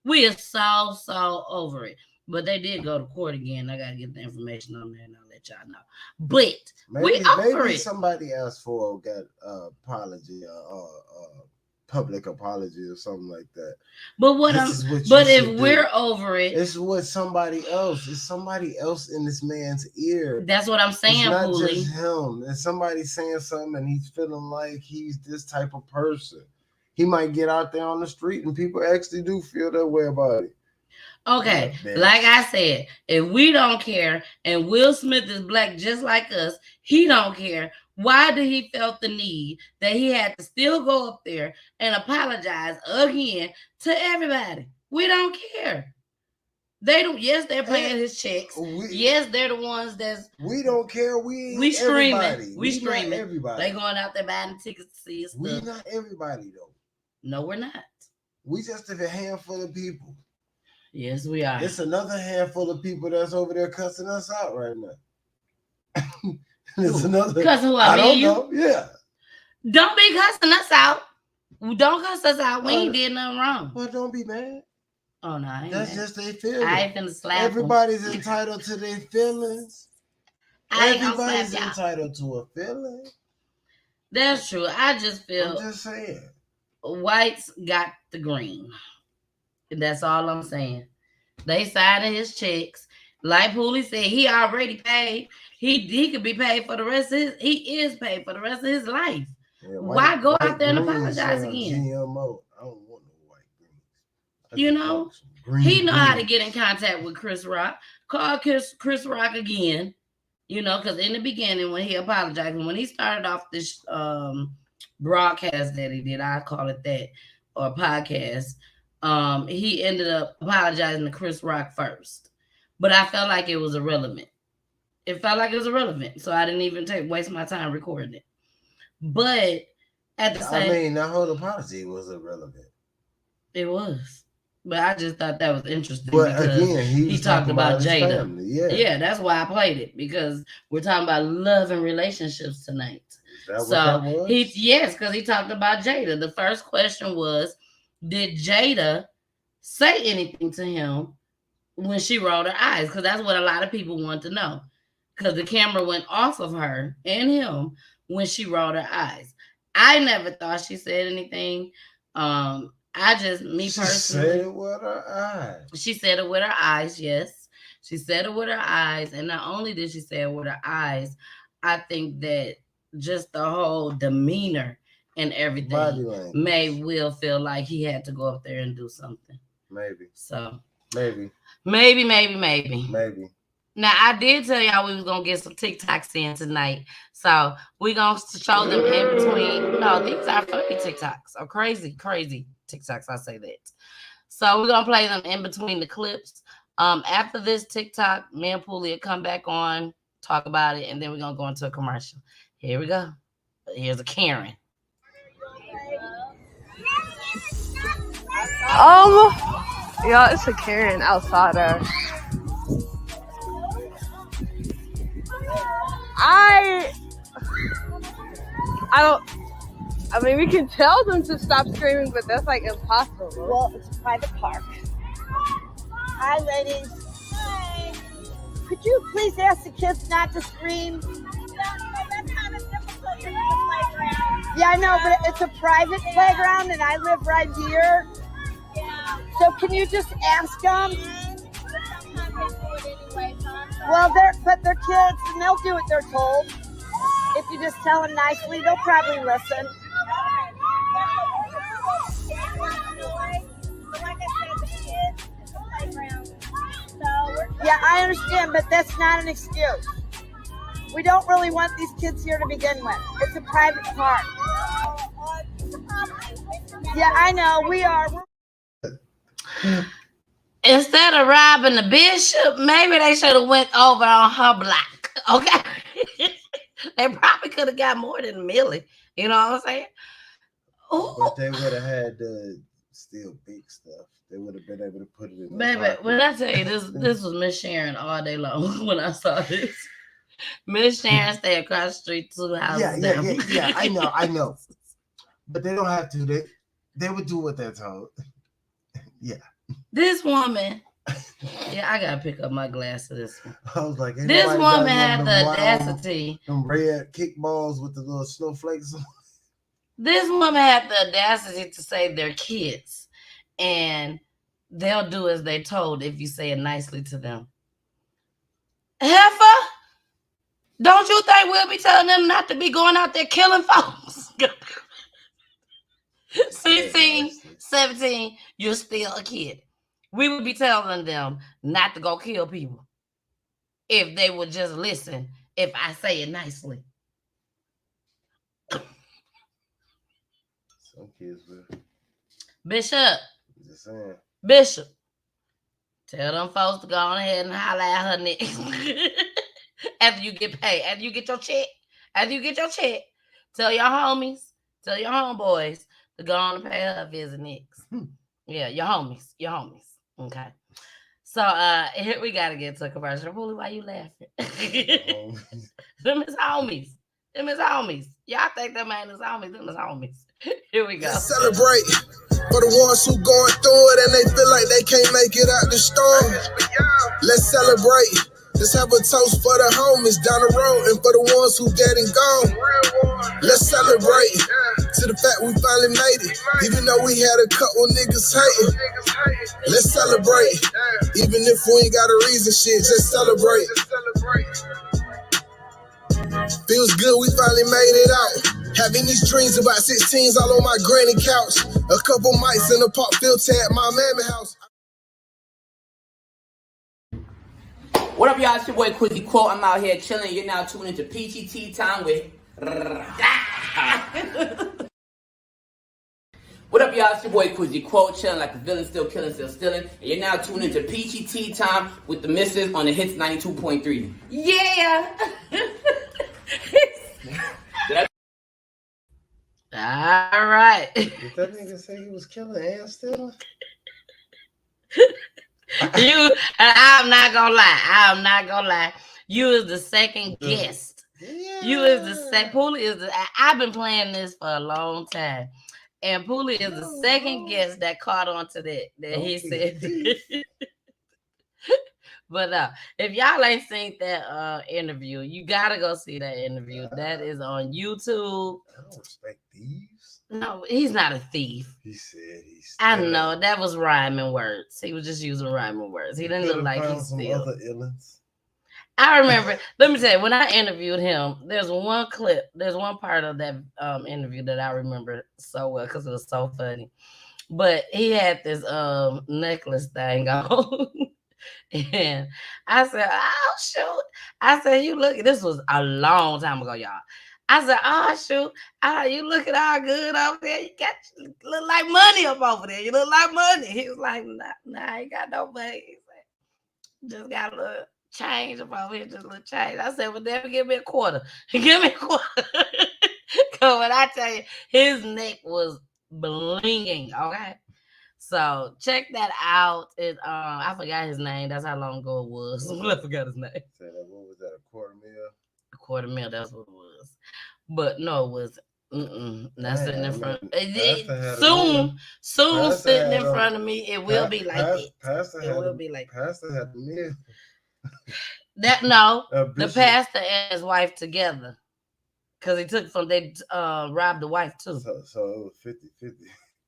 We are so over it. But they did go to court again. I gotta get the information on there and I'll let y'all know. But we over it. Somebody asked for apology, public apology or something like that. But if we're over it, it's with somebody else. It's somebody else in this man's ear. That's what I'm saying. It's not just him. It's somebody saying something and he's feeling like he's this type of person. He might get out there on the street and people actually do feel that way about it. Okay, like I said, if we don't care and Will Smith is black just like us, he don't care. Why did he felt the need that he had to still go up there and apologize again to everybody? We don't care. They don't. Yes, they're paying his checks. Yes, they're the ones that's. We don't care. We screaming. everybody. We screaming. Not everybody. They going out there buying tickets to see us. We not everybody though. No, we're not. We just a handful of people. Yes, we are. It's another handful of people that's over there cussing us out right now. It's another. Cussing who? I don't know. Yeah. Don't be cussing us out. Don't cuss us out. We ain't did nothing wrong. Well, don't be mad. Oh no, I ain't that's mad. Just their feelings. I ain't finna slap Everybody's them. entitled to their feelings. Everybody's entitled to a feeling. That's true. I just feel. I'm just saying. Whites got the green. That's all I'm saying. They signing his checks. Like Pooley said, he already paid. He could be paid for the rest of his. He is paid for the rest of his life. Yeah, why go out there and apologize again? GMO. I don't want no white greens. You know, he know how to get in contact with Chris Rock. Call Chris Rock again. You know, because in the beginning when he apologized, when he started off this broadcast that he did, I call it that, or podcast, he ended up apologizing to Chris Rock first. But I felt like it was irrelevant. It felt like it was irrelevant. So I didn't even waste my time recording it. But at the same, I mean, that whole apology was irrelevant. It was, but I just thought that was interesting. But because again, he talked about Jada. Family. Yeah, that's why I played it, because we're talking about love and relationships tonight. Is that what that was? Yes, because he talked about Jada. The first question was, did Jada say anything to him when she rolled her eyes? Because that's what a lot of people want to know. Because the camera went off of her and him when she rolled her eyes. I never thought she said anything. Me personally. She said it with her eyes. She said it with her eyes, yes. She said it with her eyes. And not only did she say it with her eyes, I think that just the whole demeanor and everything made Will feel like he had to go up there and do something. Maybe. So. Maybe. Now, I did tell y'all we was going to get some TikToks in tonight. So, we're going to show them in between. No, these are funny TikToks. Or crazy TikToks, I say that. So, we're going to play them in between the clips. After this TikTok, me and Pooley will come back on, talk about it, and then we're going to go into a commercial. Here we go. Here's a Karen. Yeah, it's a Karen outsider. I mean, we can tell them to stop screaming, but that's like impossible. Well, it's a private park. Hi, ladies. Hi. Could you please ask the kids not to scream? That's kind of difficult in the playground. Yeah, I know, but it's a private playground, and I live right here. Yeah. So can you just ask them? Sometimes they do it anyway, Well, they're kids, and they'll do what they're told. If you just tell them nicely, they'll probably listen. Yeah, I understand, but that's not an excuse. We don't really want these kids here to begin with. It's a private park. Yeah, I know, we are. Instead of robbing the bishop, maybe they should have went over on her block. Okay. They probably could have got more than MILLI. You know what I'm saying? Ooh. But they would have had the still big stuff. They would have been able to put it in. Baby, when I tell you this was Miss Sharon all day long when I saw this. Miss Sharon stayed across the street 2 houses down. Yeah. I know. But they don't have to. They would do what they're told. Yeah. This woman. Yeah, I gotta pick up my glass of this one. I was like, this woman had the audacity. Them red kickballs with the little snowflakes. This woman had the audacity to say they're kids, and they'll do as they're told if you say it nicely to them. Heifer, don't you think we'll be telling them not to be going out there killing folks? 16, 17, you're still a kid. We would be telling them not to go kill people if they would just listen if I say it nicely. Some kids will. Bishop. Just saying. Bishop, tell them folks to go on ahead and holler at her next. After you get paid, after you get your check, tell your homies, tell your homeboys to go on and pay her a visit next. Yeah, your homies. Okay. So here we gotta get to a commercial. Really, why you laughing? Them is homies. Y'all think them ain't his homies? Them is homies. Here we go. Let's celebrate for the ones who going through it and they feel like they can't make it out the storm. Let's celebrate. Let's have a toast for the homies down the road and for the ones who dead and gone. Let's celebrate to the fact we finally made it, even though we had a couple niggas hating. Let's celebrate, even if we ain't got a reason, shit, just celebrate. Feels good, we finally made it out. Having these dreams about 16s all on my granny couch. A couple mics in a pop filter at my mammy house. What up, y'all? It's your boy Quizzy Quote. I'm out here chilling. You're now tuned into Peachy Tea Time with. What up, y'all? It's your boy Quizzy Quote, chilling like the villain, still killing, still stealing. And you're now tuned into Peachy Tea Time with the missus on the hits 92.3. Yeah. All right. Did that nigga say he was killing and stealing? I'm not gonna lie. You is the second guest. Yeah. You is the second. Poolie is the. I've been playing this for a long time, and Poolie is the second guest that caught on to that. He said. But if y'all ain't seen that interview, you gotta go see that interview. That is on YouTube. I don't respect thieves. No, he's not a thief. He said he's. I know that was rhyming words. He was just using rhyming words. He didn't look like he's still. Other illins. I remember. Let me tell you, when I interviewed him, there's one clip. There's one part of that interview that I remember so well because it was so funny. But he had this necklace thing on. And I said, oh, shoot. I said, you look, this was a long time ago, y'all. I said, oh, shoot. You looking all good over there. You look like money up over there. You look like money. He was like, nah, I ain't got no money. He said, just got a little change up over here, just a little change. I said, well, never give me a quarter. Give me a quarter. Because when I tell you, his neck was blinging, okay? So check that out. I forgot his name. That's how long ago it was. I forgot his name. What was that? $250,000? $250,000. That's what it was. But no, it was not sitting in front. Soon sitting in front of me. It will be like it. It will be like Pastor had the meal. The pastor and his wife together. Because he took from they robbed the wife too. So it was 50-50.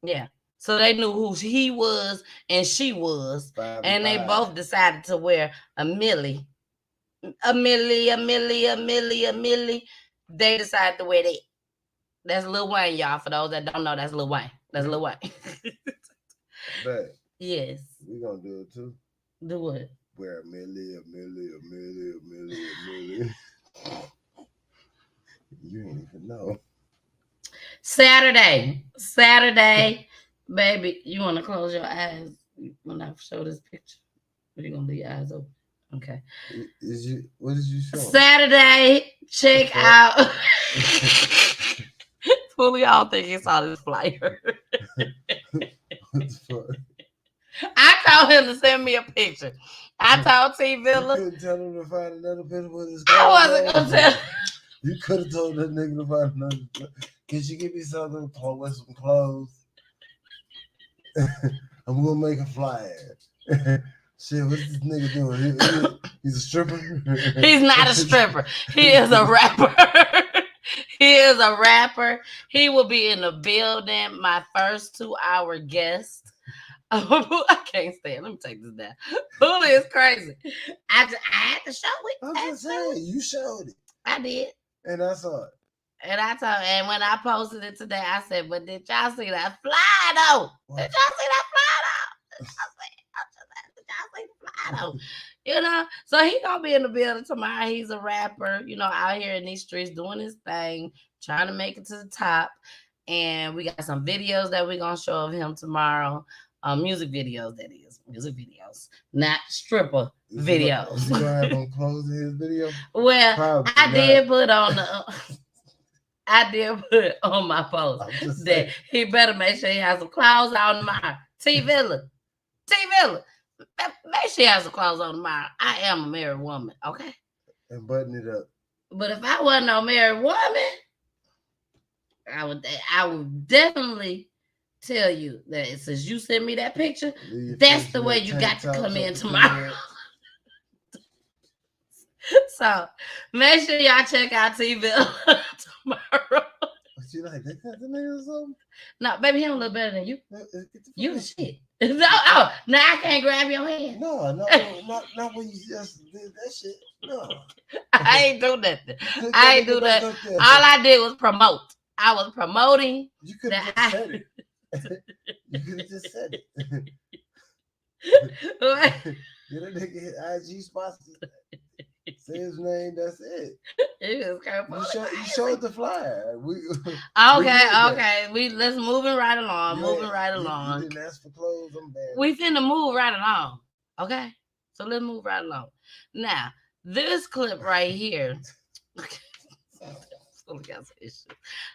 Yeah. So they knew who he was and she was. And they both decided to wear a MILLI. A MILLI. They decided to wear that. That's Lil Wayne, y'all. For those that don't know, that's Lil Wayne. That's Lil Wayne. Bet. Yes. We gonna do it too. Do what? Wear a MILLI. You ain't even know. Saturday. Baby, you want to close your eyes when I show this picture? Or you going to leave your eyes open? Okay. What did you show? Saturday, check out. Fully, I don't think he saw this flyer. What the fuck? I told him to send me a picture. I told T Villa. You couldn't tell him to find another picture with his I wasn't going to tell. You could have told that nigga to find another picture. Can you give me something with some clothes? I'm gonna make a flyer. Shit, what's this nigga doing? He's a stripper? He's not a stripper. He is a rapper. He will be in the building. My first 2-hour guest. I can't stand. Let me take this down. Poolie is crazy. I had to show it. I was just saying, you showed it. I did. And I saw it. And when I posted it today, I said, but did y'all see that fly though? What? Did y'all see that fly though? You know, so he gonna be in the building tomorrow. He's a rapper, you know, out here in these streets doing his thing, trying to make it to the top. And we got some videos that we're gonna show of him tomorrow. Music videos, that is. Music videos. Not stripper videos. You gonna have him close his video? Well, Probably I not. did put on the... I did put on my post that he better make sure he has some clothes on tomorrow. T-Villa, make sure he has some clothes on tomorrow. I am a married woman, okay? And button it up. But if I wasn't no married woman, I would definitely tell you that since you sent me that picture, that's the way you got to come in tomorrow. So make sure y'all check out T-Villa tomorrow. You like that kind of nigga or something? No, baby, he don't look better than you. You the shit. No, now I can't grab your hand. No, not when you just did that shit. No. I ain't do nothing. I ain't do that. All I did was promote. I was promoting. You could have just said it. You could have just said it. Get a nigga hit IG sponsor. Say his name, that's it. You showed the flyer. Okay. Let's move it right along. You didn't ask for clothes. I'm bad. We finna move right along. Okay? So let's move right along. Now, this clip right here.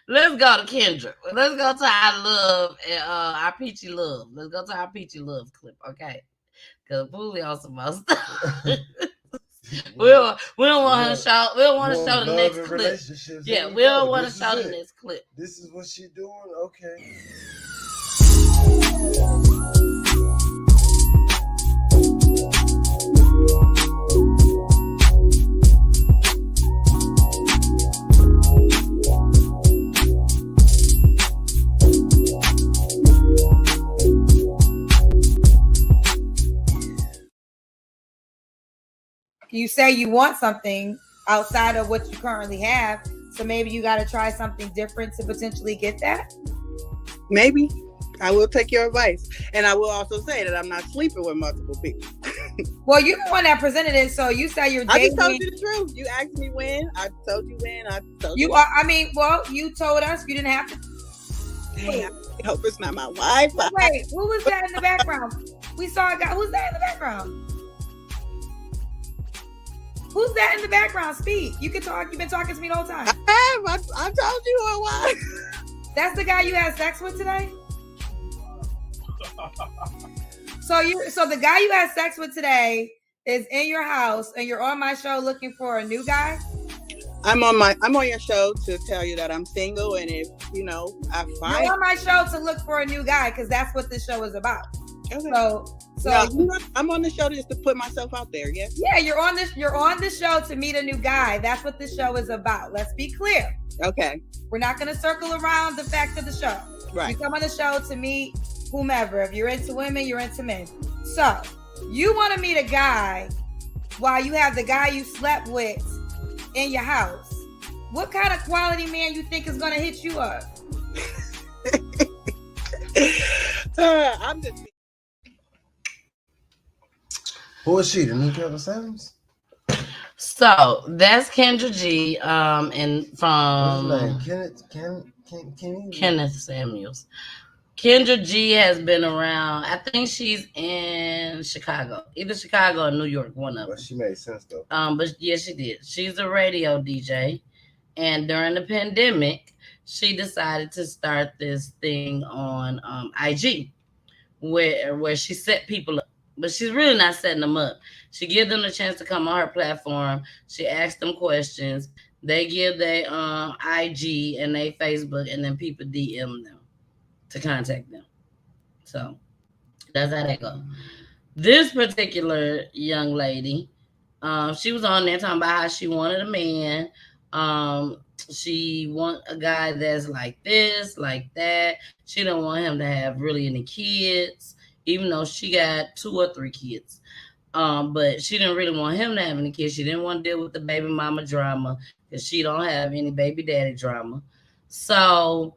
Let's go to Kendra. Let's go to our love and our peachy love. Let's go to our peachy love clip, okay? Because Poolie on some more stuff. We don't want her to show. We don't want to show the next clip. Yeah, we don't want to show the next clip. This is what she doing. Okay. You say you want something outside of what you currently have, so maybe you got to try something different to potentially get that. Maybe. I will take your advice, and I will also say that I'm not sleeping with multiple people. Well, you're the one that presented it, so you say you're dating. I just told you the truth. You asked me when. I told you when. I told you. You told us you didn't have to. Hey, I hope it's not my wife. Wait, who was that in the background? We saw a guy. Who's that in the background? Who's that in the background? Speak. You can talk. You've been talking to me the whole time. I told you who it was. That's the guy you had sex with today? So the guy you had sex with today is in your house and you're on my show looking for a new guy? I'm on your show to tell you that I'm single, and if I find you're on my show to look for a new guy because that's what this show is about. Okay. So I'm on the show just to put myself out there. Yeah. Yeah, you're on this show to meet a new guy. That's what this show is about. Let's be clear. Okay. We're not going to circle around the facts of the show. Right. You come on the show to meet whomever. If you're into women, you're into men. So you want to meet a guy while you have the guy you slept with in your house. What kind of quality man you think is going to hit you up? I'm just. Who is she? The new Kevin Samuels? So that's Kendra G. And from what's his name? Kenneth Samuels. Kendra G has been around. I think she's in Chicago, either Chicago or New York, one of them. But she made sense though. But yeah, she did. She's a radio DJ, and during the pandemic, she decided to start this thing on IG, where she set people up. But she's really not setting them up. She gives them the chance to come on her platform. She asks them questions. They give their IG and their Facebook, and then people DM them to contact them. So that's how that goes. This particular young lady, she was on there talking about how she wanted a man. She want a guy that's like this, like that. She don't want him to have really any kids, even though she got 2 or 3 kids. But she didn't really want him to have any kids. She didn't want to deal with the baby mama drama because she don't have any baby daddy drama. So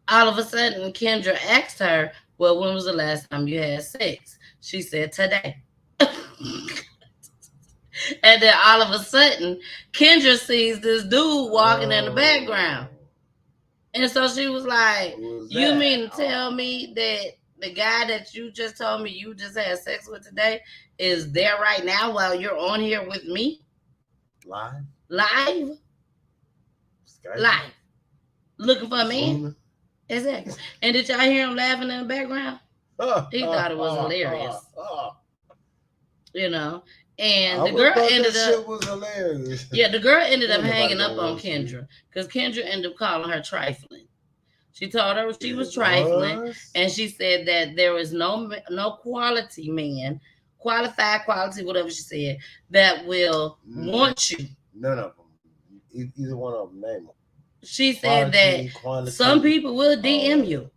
all of a sudden, Kendra asked her, well, when was the last time you had sex? She said, today. And then all of a sudden, Kendra sees this dude walking in the background. And so she was like, you mean to tell me that the guy that you just told me you just had sex with today is there right now while you're on here with me? Live? Live? Skype? Live. Looking for a man? Zooming? Exactly. And did y'all hear him laughing in the background? He thought it was hilarious. You know? And the girl ended up was hilarious. Yeah, the girl ended up hanging up on Kendra because Kendra ended up calling her trifling. She told her she was trifling, and she said that there was no quality man, qualified quality, whatever she said, that will want you. None of them. Either one of them, name them. She said that some people will DM you.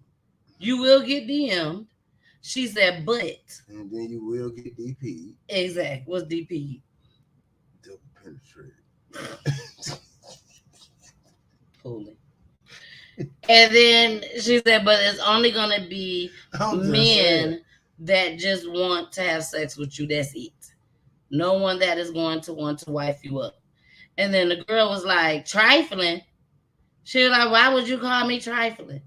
You will get DM'd. She said, but. And then you will get DP. Exactly. What's DP? Double penetrated. Pulling. And then she said, but it's only going to be men that just want to have sex with you. That's it. No one that is going to want to wife you up. And then the girl was like, trifling. She was like, why would you call me trifling?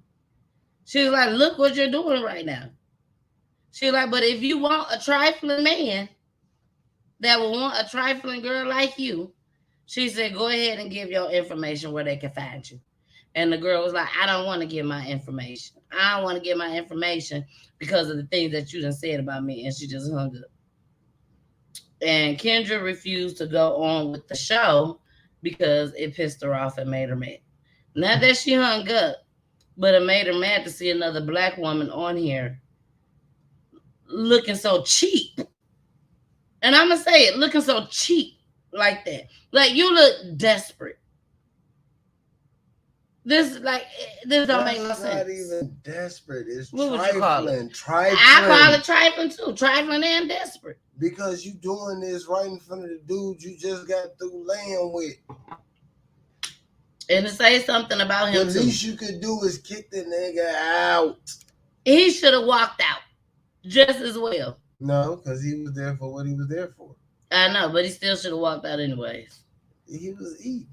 She was like, look what you're doing right now. She was like, but if you want a trifling man that will want a trifling girl like you, she said, go ahead and give your information where they can find you. And the girl was like, I don't want to give my information. I don't want to give my information because of the things that you done said about me. And she just hung up. And Kendra refused to go on with the show because it pissed her off and made her mad. Not that she hung up, but it made her mad to see another black woman on here looking so cheap. And I'm going to say it, looking so cheap like that. Like, you look desperate. This don't make no sense. It's not even desperate. It's what trifling. Would you call it? Trifling. I call it trifling too. Trifling and desperate. Because you doing this right in front of the dude you just got through laying with. And to say something about him the least you could do is kick the nigga out. He should have walked out just as well. No, because he was there for what he was there for. I know, but he still should have walked out anyways. He was eating.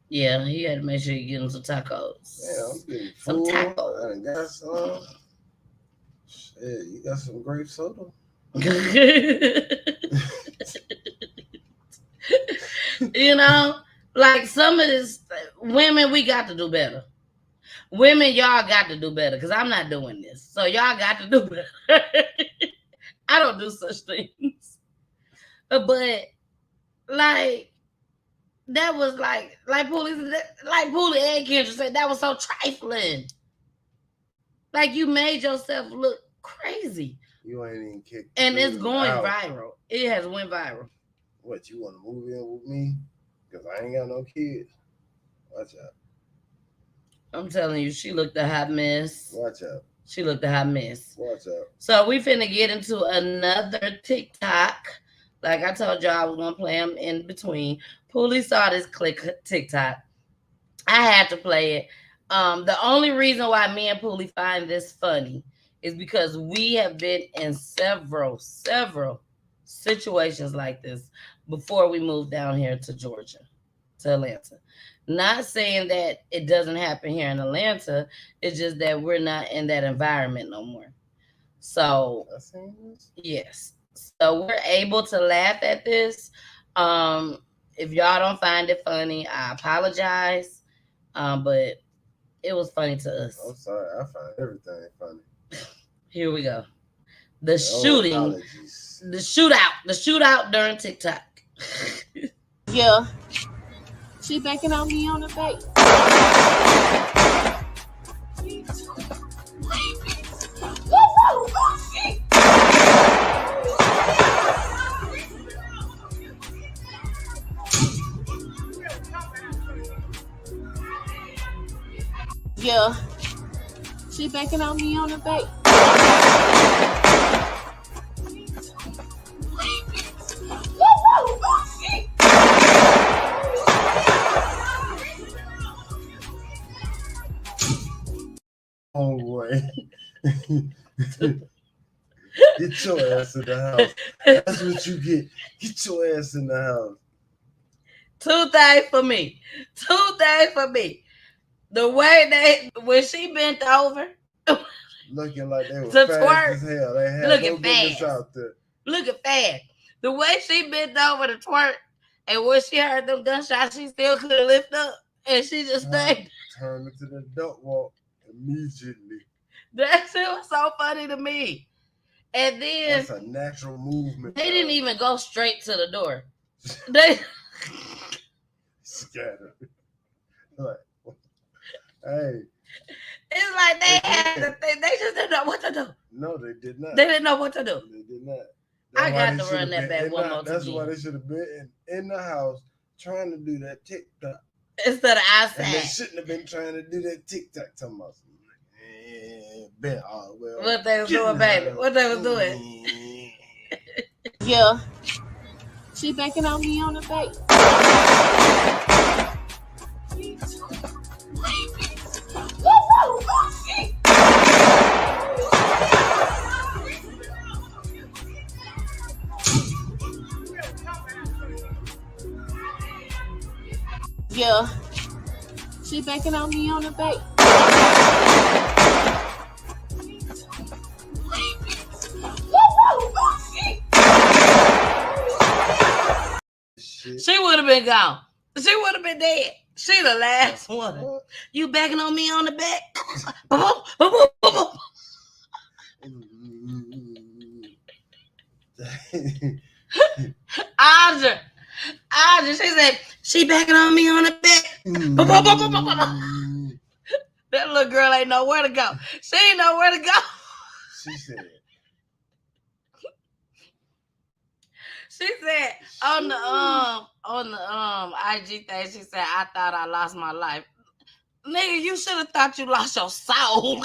Yeah, he had to make sure you get him some tacos. Yeah, I'm getting some food. tacos. I got some. Shit, you got some grape soda. You know, like some of this, women, we got to do better. Women, y'all got to do better because I'm not doing this. So y'all got to do better. I don't do such things. But like, that was like Poolie and Kendra said, that was so trifling. Like, you made yourself look crazy. You ain't even kicked. And it's going viral. It has went viral. What, you want to move in with me? Because I ain't got no kids. Watch out. I'm telling you, she looked a hot mess. Watch out. She looked a hot mess. Watch out. So we finna get into another TikTok. Like I told y'all, I was gonna play them in between. Poolie saw this TikTok. I had to play it. The only reason why me and Poolie find this funny is because we have been in several situations like this before we moved down here to Georgia, to Atlanta. Not saying that it doesn't happen here in Atlanta. It's just that we're not in that environment no more. So, yes. So we're able to laugh at this. If y'all don't find it funny, I apologize. But it was funny to us. I'm sorry. I find everything funny. Here we go. The shootout during TikTok. Yeah. She banking on me on the bait. Yeah. She banking on me on the bait. Oh boy. Get your ass in the house. That's what you get. Get your ass in the house. Two things for me. The way when she bent over, looking like they were To fast twerk. as hell. They had Looking no business fast. out there. Looking fast. The way she bent over to twerk, and when she heard them gunshots, she still couldn't lift up, and she just stayed. Turned into the duck walk immediately. That shit was so funny to me. And then That's a natural movement. they didn't even go straight to the door. They scattered. Like, hey. It's like they had to think. They just didn't know what to do. No, they did not. They didn't know what to do. They did not. I got to run that back one more time. That's why they should have been in the house trying to do that TikTok instead of outside. And they shouldn't have been trying to do that TikTok. Talking about what they was doing, baby? What they was doing? Yeah. She banking on me on the back. Yeah. She banking on me on the back. She would have been gone. She would have been dead. She the last one. You backing on me on the back? Audra, she said, she backing on me on the back. That little girl ain't know where to go. She ain't know where to go. She said on the IG thing, she said, I thought I lost my life. Nigga, you should have thought you lost your soul.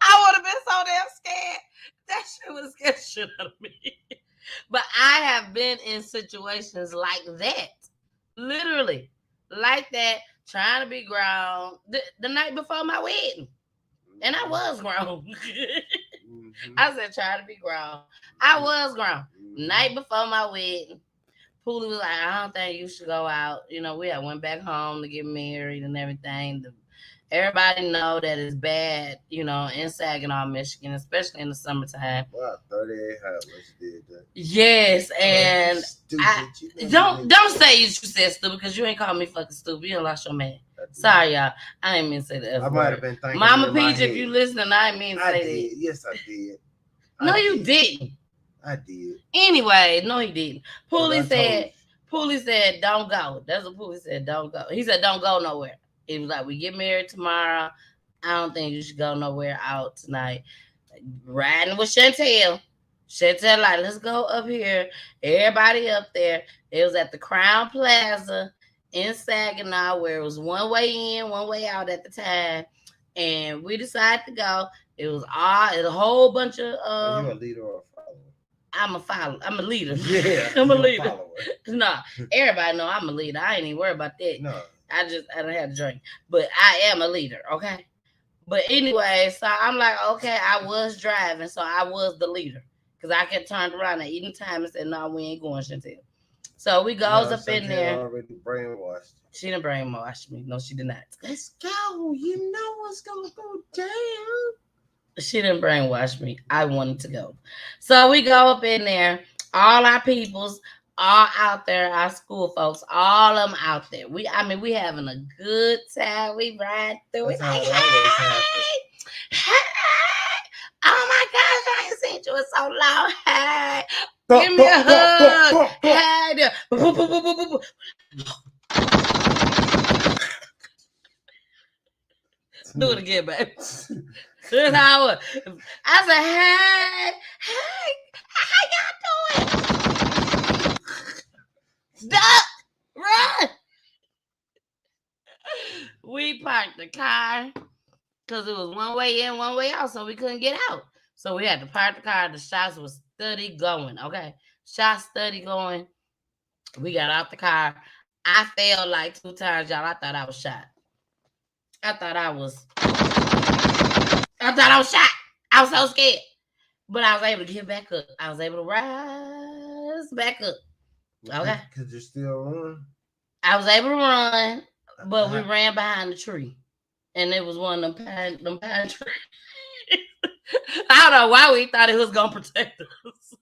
I would have been so damn scared. That shit would have scared the shit out of me. But I have been in situations like that. Literally. Like that. Trying to be grown. The night before my wedding. And I was grown. I said trying to be grown. I was grown. Night before my wedding. Poolie was like, I don't think you should go out. You know, we had went back home to get married and everything. Everybody know that it's bad, you know, in Saginaw, Michigan, especially in the summertime. Wow, 38 hours did that. Yes, and don't say you said stupid because you ain't called me fucking stupid. You done lost your man. Sorry, y'all. I didn't mean to say that. I might have been thinking Mama Peach, if you listening, I didn't mean to say that. Yes, I did. No, you didn't. I did. Anyway, no, he didn't. Poolie said, don't go. That's what Poolie said, don't go. He said, don't go nowhere. He was like, we get married tomorrow. I don't think you should go nowhere out tonight. Riding with Chantel. Chantel like, let's go up here. Everybody up there. It was at the Crown Plaza in Saginaw where it was one way in, one way out at the time. And we decided to go. It was a whole bunch of... you a leader or a follower? I'm a follower. I'm a leader. Yeah. I'm a leader. No, everybody know I'm a leader. I ain't even worried about that. No. I don't have to drink. But I am a leader, okay? But anyway, so I'm like, okay, I was driving, so I was the leader. Because I kept turned around at any time and said, no, we ain't going, Chantel. So we goes up in there. Already brainwashed. She didn't brainwash me. No, she did not. Let's go. You know what's going to go down. She didn't brainwash me. I wanted to go. So we go up in there. All our peoples all out there, our school folks, all of them out there. We having a good time. We ride through it. Like, hey, oh my gosh, I ain't seen you in so long. Hey, give me a hug. Hey, do it again, baby. Good hour. I said, hey, how y'all doing? Duck, run. We parked the car because it was one way in, one way out, so we couldn't get out. So we had to park the car. The shots was steady going, okay? Shots steady going. We got out the car. I fell like 2 times, y'all. I thought I was shot. I thought I was shot. I was so scared. But I was able to get back up. I was able to rise back up. Okay. Could you still run? I was able to run, but we ran behind the tree. and it was one of them pine trees. I don't know why we thought it was gonna protect us.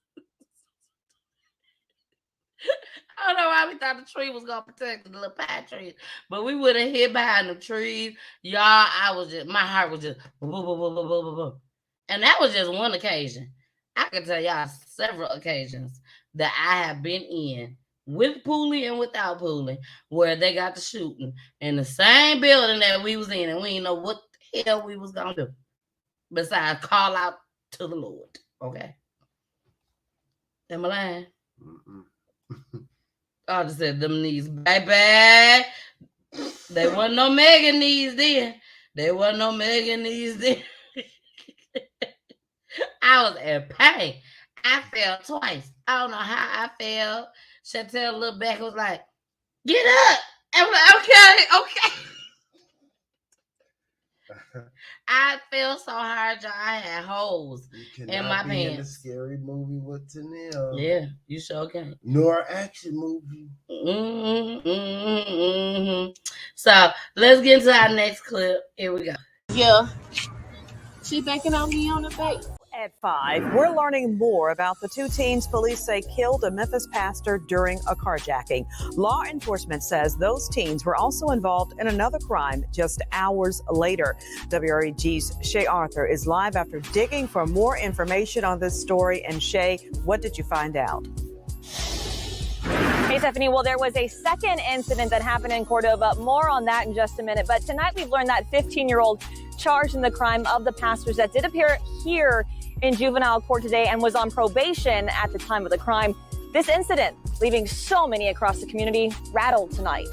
I don't know why we thought the tree was gonna protect the little pine trees, but we would have hid behind the trees, y'all. My heart was just, and that was just one occasion. I can tell y'all several occasions that I have been in with Pooley and without Pooley, where they got to shooting in the same building that we was in, and we didn't know what the hell we was gonna do besides call out to the Lord. Okay, am I lying? I just said them knees, baby. They wasn't no mega knees then. There wasn't no mega knees then. I was in pain. I fell twice. I don't know how I fell. Chantel looked back and was like, "Get up." I was like, okay. I fell so hard, y'all. I had holes in my pants. In a scary movie with Tanel. Yeah, you sure can. Nor action movie. So let's get into our next clip. Here we go. Yeah. She banking on me on the face. At 5, we're learning more about the 2 teens police say killed a Memphis pastor during a carjacking. Law enforcement says those teens were also involved in another crime just hours later. WREG's Shay Arthur is live after digging for more information on this story. And Shay, what did you find out? Hey, Stephanie. Well, there was a second incident that happened in Cordova. More on that in just a minute. But tonight we've learned that 15-year-old charged in the crime of the pastors that did appear here in juvenile court today and was on probation at the time of the crime. This incident leaving so many across the community rattled tonight.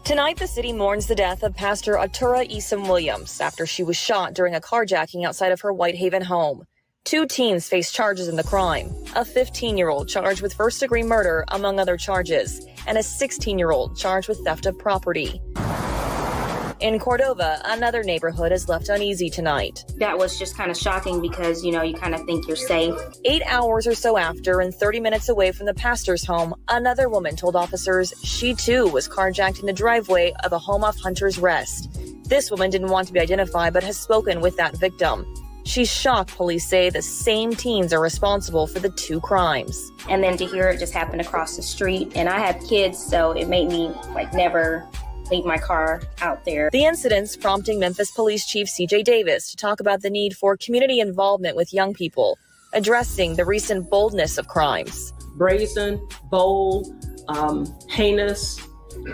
Tonight, the city mourns the death of Pastor Atura Esom Williams after she was shot during a carjacking outside of her Whitehaven home. 2 teens face charges in the crime. A 15-year-old charged with first-degree murder, among other charges, and a 16-year-old charged with theft of property. In Cordova, another neighborhood is left uneasy tonight. That was just kind of shocking because, you kind of think you're safe. 8 hours or so after, and 30 minutes away from the pastor's home, another woman told officers she too was carjacked in the driveway of a home off Hunter's Rest. This woman didn't want to be identified but has spoken with that victim. She's shocked police say the same teens are responsible for the 2 crimes. And then to hear it just happen across the street. And I have kids, so it made me never leave my car out there. The incidents prompting Memphis Police Chief C.J. Davis to talk about the need for community involvement with young people, addressing the recent boldness of crimes. Brazen, bold, heinous,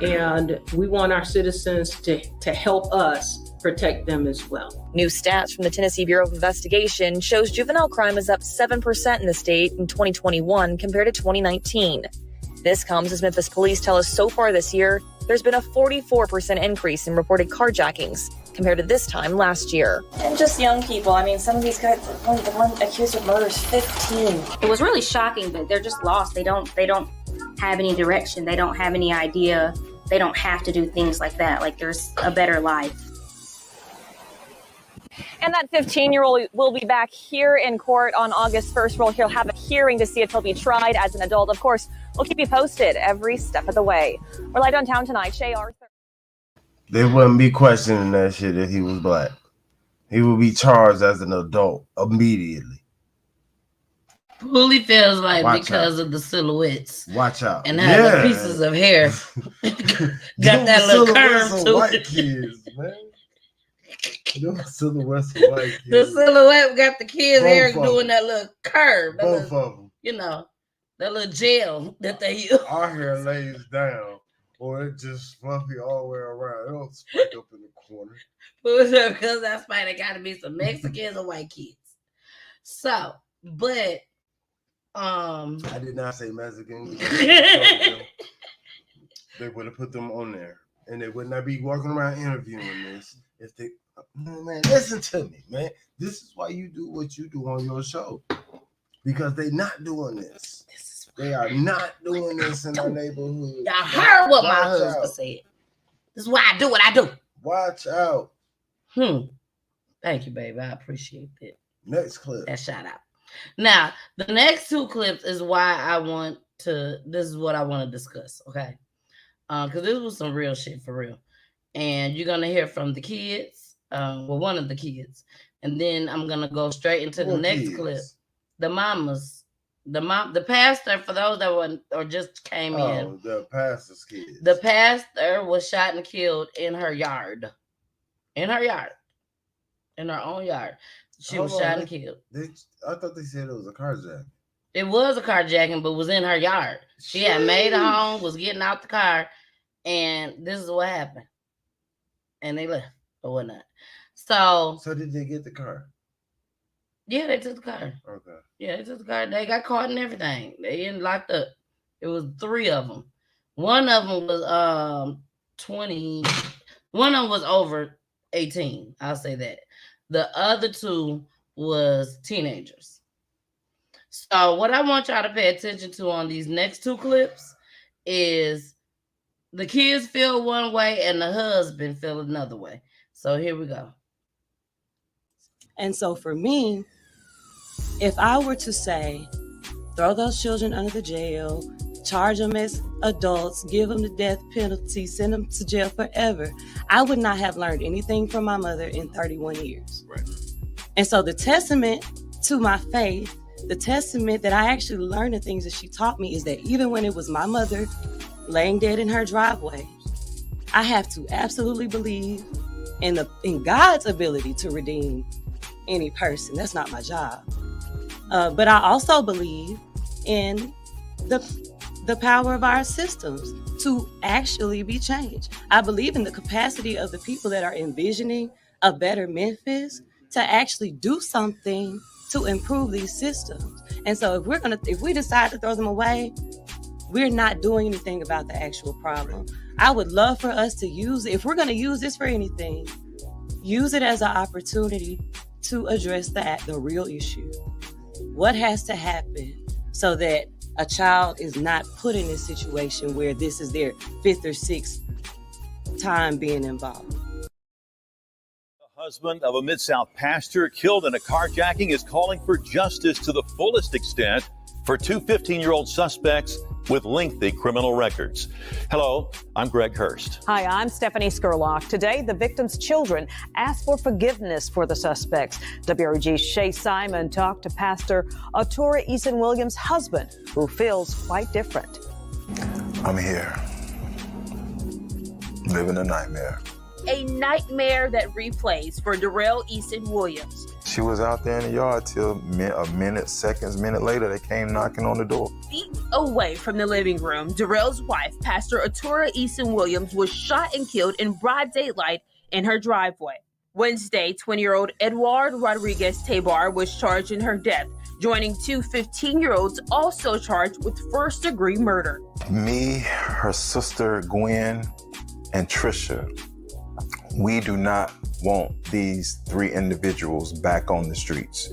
and we want our citizens to help us protect them as well. New stats from the Tennessee Bureau of Investigation shows juvenile crime is up 7% in the state in 2021 compared to 2019. This comes as Memphis police tell us so far this year, there's been a 44% increase in reported carjackings compared to this time last year. And just young people. I mean, some of these guys, the one accused of murder is 15. It was really shocking, but they're just lost. They don't have any direction. They don't have any idea. They don't have to do things like that. There's a better life. And that 15-year-old will be back here in court on August 1st. He'll have a hearing to see if he'll be tried as an adult. Of course, we'll keep you posted every step of the way. We're live downtown tonight. Shay Arthur. They wouldn't be questioning that shit if he was black. He would be charged as an adult immediately. Pooley feels like because of the silhouettes. Watch out. And how the pieces of hair got that little curve to white it. Kids, man. Silhouettes of white kids. The silhouette got the kids' Both hair of doing that little curve. Both of them. That little gel that they use. Our hair lays down, or it just fluffy all the way around. It don't spike up in the corner. Because that's why they got to be some Mexicans or white kids. So, but I did not say Mexican. They would have put them on there, and they would not be walking around interviewing this if they. No, man, listen to me, man. This is why you do what you do on your show, because they not doing this. They are not doing this in our neighborhood. Y'all heard what my husband said. This is why I do what I do. Watch out. Thank you, baby. I appreciate that. Next clip. That shout out. Now, the next 2 clips is why this is what I want to discuss, okay? Because this was some real shit for real. and you're gonna hear from the kids, well, one of the kids, and then I'm gonna go straight into the next clip. The mamas, the pastor. For those that were or just came in, the pastor's kids. The pastor was shot and killed in her yard, in her own yard. She was shot and killed. I thought they said it was a carjacking. It was a carjacking, but was in her yard. She had made it home, was getting out the car, and this is what happened. And they left or whatnot. So did they get the car? Yeah, they took the car. Okay. Yeah, they took the car. They got caught and everything. They getting locked up. It was 3 of them. One of them was 20. One of them was over 18. I'll say that. The other 2 was teenagers. So what I want y'all to pay attention to on these next 2 clips is the kids feel one way and the husband feel another way. So here we go. And so for me, if I were to say, throw those children under the jail, charge them as adults, give them the death penalty, send them to jail forever, I would not have learned anything from my mother in 31 years. Right. And so the testament to my faith, the testament that I actually learned the things that she taught me is that even when it was my mother laying dead in her driveway, I have to absolutely believe in God's ability to redeem any person. That's not my job. But I also believe in the power of our systems to actually be changed. I believe in the capacity of the people that are envisioning a better Memphis to actually do something to improve these systems. And so if we decide to throw them away, we're not doing anything about the actual problem. I would love for us to use it. If we're going to use this for anything, use it as an opportunity to address the real issue. What has to happen so that a child is not put in a situation where this is their 5th or 6th time being involved? The husband of a Mid-South pastor killed in a carjacking is calling for justice to the fullest extent for 2 15-year-old suspects with lengthy criminal records. Hello, I'm Greg Hurst. Hi, I'm Stephanie Skurlock. Today, the victims' children asked for forgiveness for the suspects. WRG's Shay Simon talked to Pastor Atura Eason Williams' husband, who feels quite different. I'm here, living a nightmare. A nightmare that replays for Darrell Eason Williams. She was out there in the yard till a minute later, they came knocking on the door. Feet away from the living room, Darrell's wife, Pastor Atura Eason Williams, was shot and killed in broad daylight in her driveway. Wednesday, 20-year-old Edward Rodriguez Tabar was charged in her death, joining 2 15-year-olds also charged with first-degree murder. Me, her sister Gwen, and Trisha, we do not want these 3 individuals back on the streets.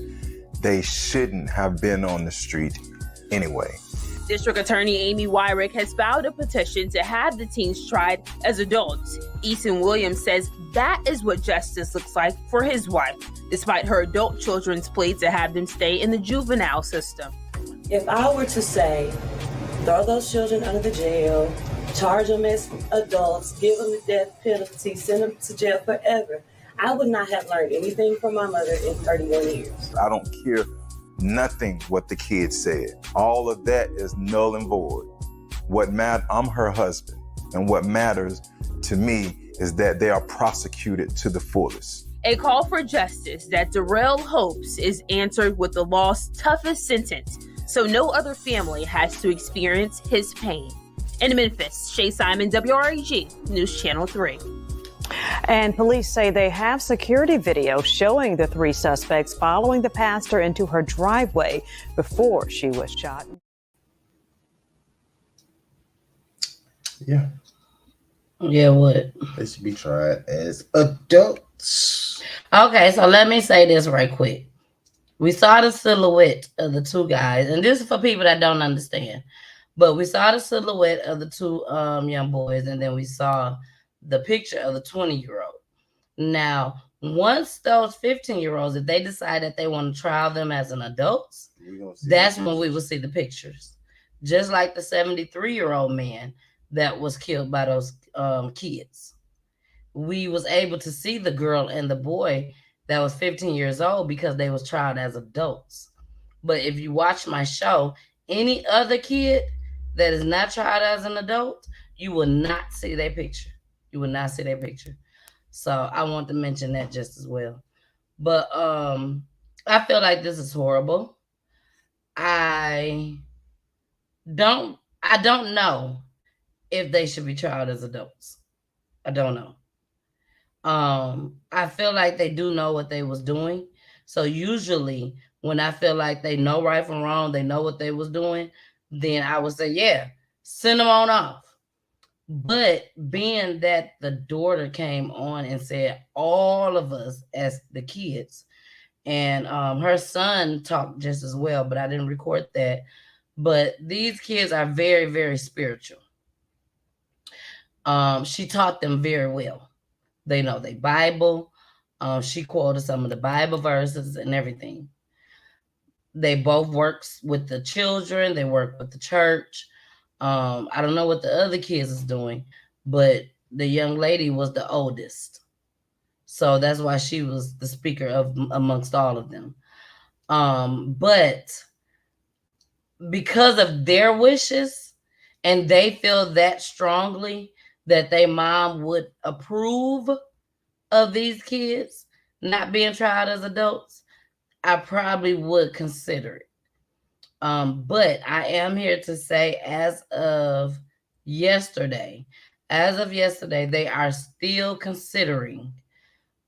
They shouldn't have been on the street anyway. District Attorney Amy Wyrick has filed a petition to have the teens tried as adults. Eason Williams says that is what justice looks like for his wife, despite her adult children's plea to have them stay in the juvenile system. If I were to say, throw those children under the jail, charge them as adults, give them the death penalty, send them to jail forever, I would not have learned anything from my mother in 31 years. I don't care nothing what the kids said. All of that is null and void. I'm her husband, and what matters to me is that they are prosecuted to the fullest. A call for justice that Darrell hopes is answered with the law's toughest sentence, so no other family has to experience his pain. In Memphis, Shay Simon, WREG News Channel 3. And police say they have security video showing the 3 suspects following the pastor into her driveway before she was shot. Yeah. Yeah, what? They should be tried as adults. Okay, so let me say this right quick. We saw the silhouette of the 2 guys, and this is for people that don't understand. But we saw the silhouette of the 2 young boys, and then we saw the picture of the 20-year-old. Now, once those 15-year-olds, if they decide that they want to trial them as an adult, that's when we will see the pictures. Just like the 73-year-old man that was killed by those kids. we was able to see the girl and the boy that was 15 years old because they was tried as adults. But if you watch my show, any other kid that is not tried as an adult, you will not see their picture. You will not see their picture. So I want to mention that just as well. But I feel like this is horrible. I don't know if they should be tried as adults. I don't know. I feel like they do know what they was doing. So usually when I feel like they know right from wrong, they know what they was doing, then I would say, yeah, send them on off. But being that the daughter came on and said all of us as the kids, and her son talked just as well, but I didn't record that. But these kids are very, very spiritual. She taught them very well. They know their Bible. She quoted some of the Bible verses and everything. They both works with the children. They work with the church. I don't know what the other kids is doing, but the young lady was the oldest. So that's why she was the speaker of amongst all of them. But because of their wishes, and they feel that strongly that their mom would approve of these kids not being tried as adults, I probably would consider it. But I am here to say, as of yesterday, they are still considering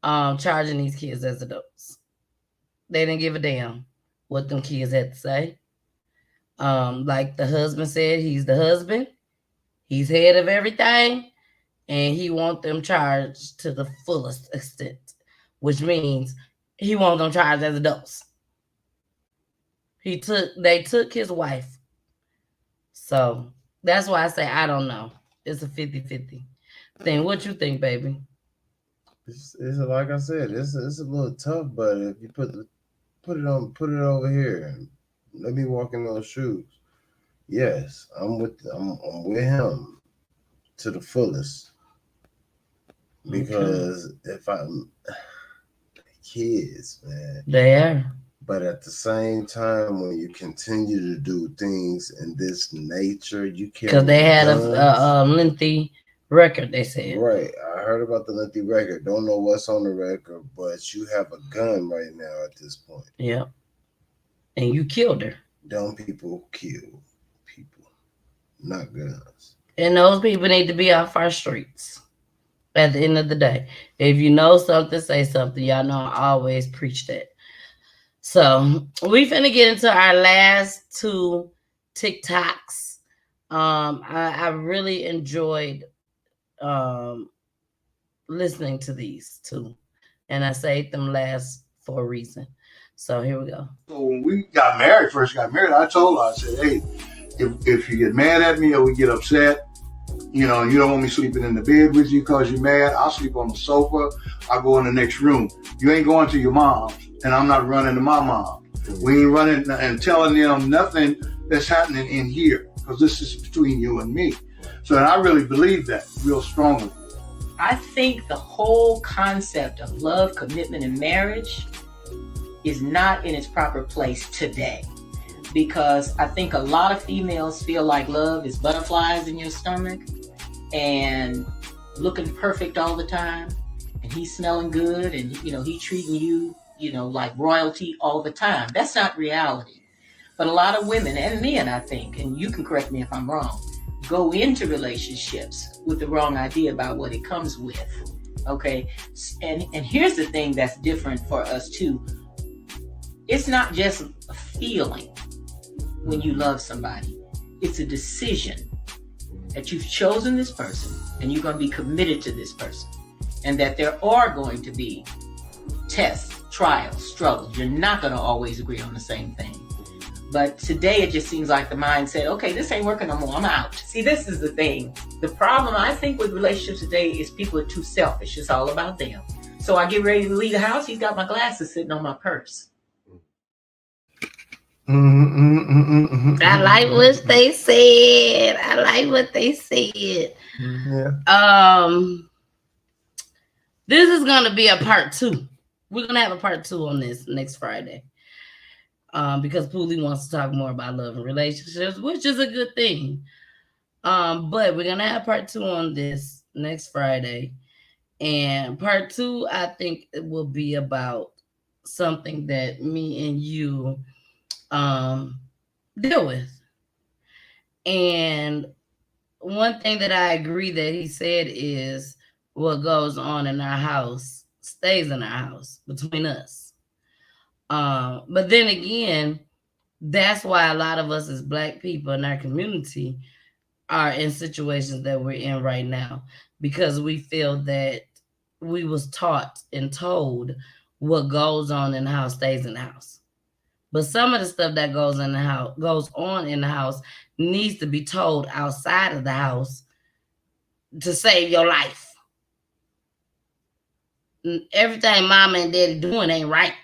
charging these kids as adults. They didn't give a damn what them kids had to say. Like the husband said, he's the husband, he's head of everything, and he wants them charged to the fullest extent, which means he wants them charged as adults. They took his wife. So that's why I say I don't know. It's a 50-50 thing. What you think, baby? It's like I said, it's a little tough, but if you put it over here, and let me walk in those shoes. Yes, I'm with him to the fullest, because if I'm kids, man, they are. But at the same time, when you continue to do things in this nature, you can't. Because they had a lengthy record, they said. Right. I heard about the lengthy record. Don't know what's on the record, but you have a gun right now at this point. Yeah. And you killed her. Dumb people kill people, not guns. And those people need to be off our streets at the end of the day. If you know something, say something. Y'all know I always preach that. So we finna get into our last two TikToks. I really enjoyed listening to these two, and I saved them last for a reason. So here we go. So when we first got married, I told her, I said, hey, if you get mad at me or we get upset, you know, you don't want me sleeping in the bed with you because you're mad, I'll sleep on the sofa. I'll go in the next room. You ain't going to your mom's, and I'm not running to my mom. We ain't running and telling them nothing that's happening in here, because this is between you and me. So I really believe that real strongly. I think the whole concept of love, commitment, and marriage is not in its proper place today, because I think a lot of females feel like love is butterflies in your stomach and looking perfect all the time, and he's smelling good, and he treating you like royalty all the time. That's not reality. But a lot of women and men, I think, and you can correct me if I'm wrong, go into relationships with the wrong idea about what it comes with. Okay. And here's the thing that's different for us too. It's not just a feeling when you love somebody. It's a decision that you've chosen this person and you're going to be committed to this person, and that there are going to be tests, trials, struggles. You're not going to always agree on the same thing. But today it just seems like the mind said, okay, this ain't working no more, I'm out. See, this is the thing. The problem I think with relationships today is people are too selfish. It's all about them. So I get ready to leave the house, he's got my glasses sitting on my purse. I like what they said. Yeah. This is gonna be a part 2. We're gonna have a part 2 on this next Friday. Because Poolie wants to talk more about love and relationships, which is a good thing. But we're gonna have part 2 on this next Friday. And part 2, I think it will be about something that me and you deal with. And one thing that I agree that he said is what goes on in our house stays in our house between us. But then again, that's why a lot of us as Black people in our community are in situations that we're in right now, because we feel that we was taught and told what goes on in the house stays in the house. But some of the stuff that goes on in the house needs to be told outside of the house to save your life. Everything mama and daddy doing ain't right.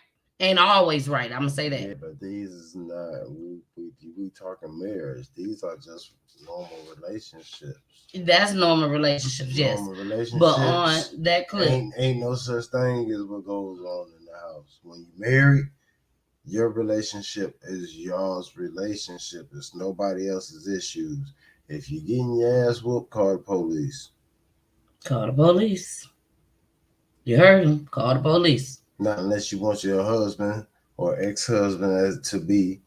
Ain't always right. I'm gonna say that. Yeah, but these is not we talking marriage. These are just normal relationships. That's normal relationships, yes. Normal relationships. But on that clip, ain't no such thing as what goes on in the house. When you married, your relationship is y'all's relationship. It's nobody else's issues. If you're getting your ass whooped, call the police. Call the police. You heard him. Call the police. Not unless you want your husband or ex-husband to be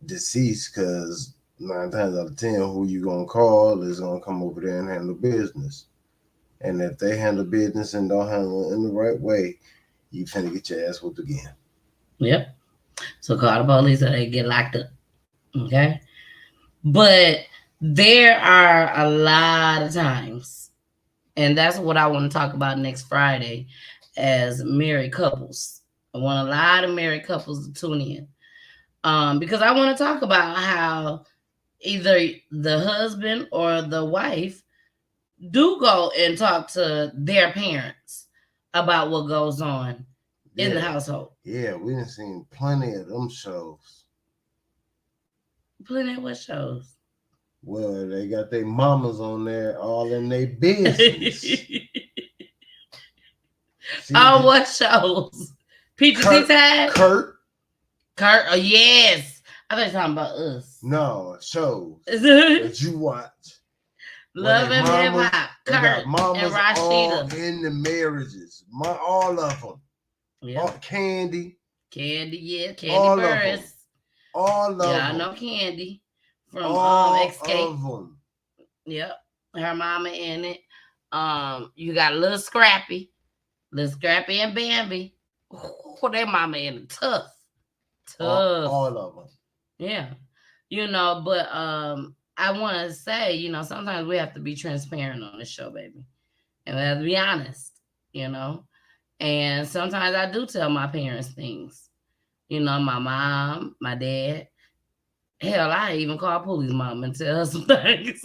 deceased, because 9 times out of 10, who you gonna call is gonna come over there and handle business. And if they handle business and don't handle it in the right way, you finna get your ass whooped again. Yep. So call the police or they get locked up. Okay. But there are a lot of times, and that's what I want to talk about next Friday as married couples. I want a lot of married couples to tune in. Because I want to talk about how either the husband or the wife do go and talk to their parents about what goes on in the household. Yeah, we done seen plenty of them shows. Plenty of what shows? Well, they got their mamas on there all in their business. What shows? Peaches Time? Kurt. Oh, yes. I thought you were talking about us. No, shows that you watch. Love and Hip Hop. Kurt and Rashida. All in the marriages. All of them. Yeah. Candy. Yeah. Candy all Burris. All of them. Yeah, I know Candy from Escape. Of them. Yep. Her mama in it. You got Little Scrappy and Bambi. Oh, their mama in it. Tough. All of them. Yeah. But I want to say, sometimes we have to be transparent on this show, baby. And we have to be honest, And sometimes I do tell my parents things. My mom, my dad. Hell, I even call Poolie's mom and tell her some things.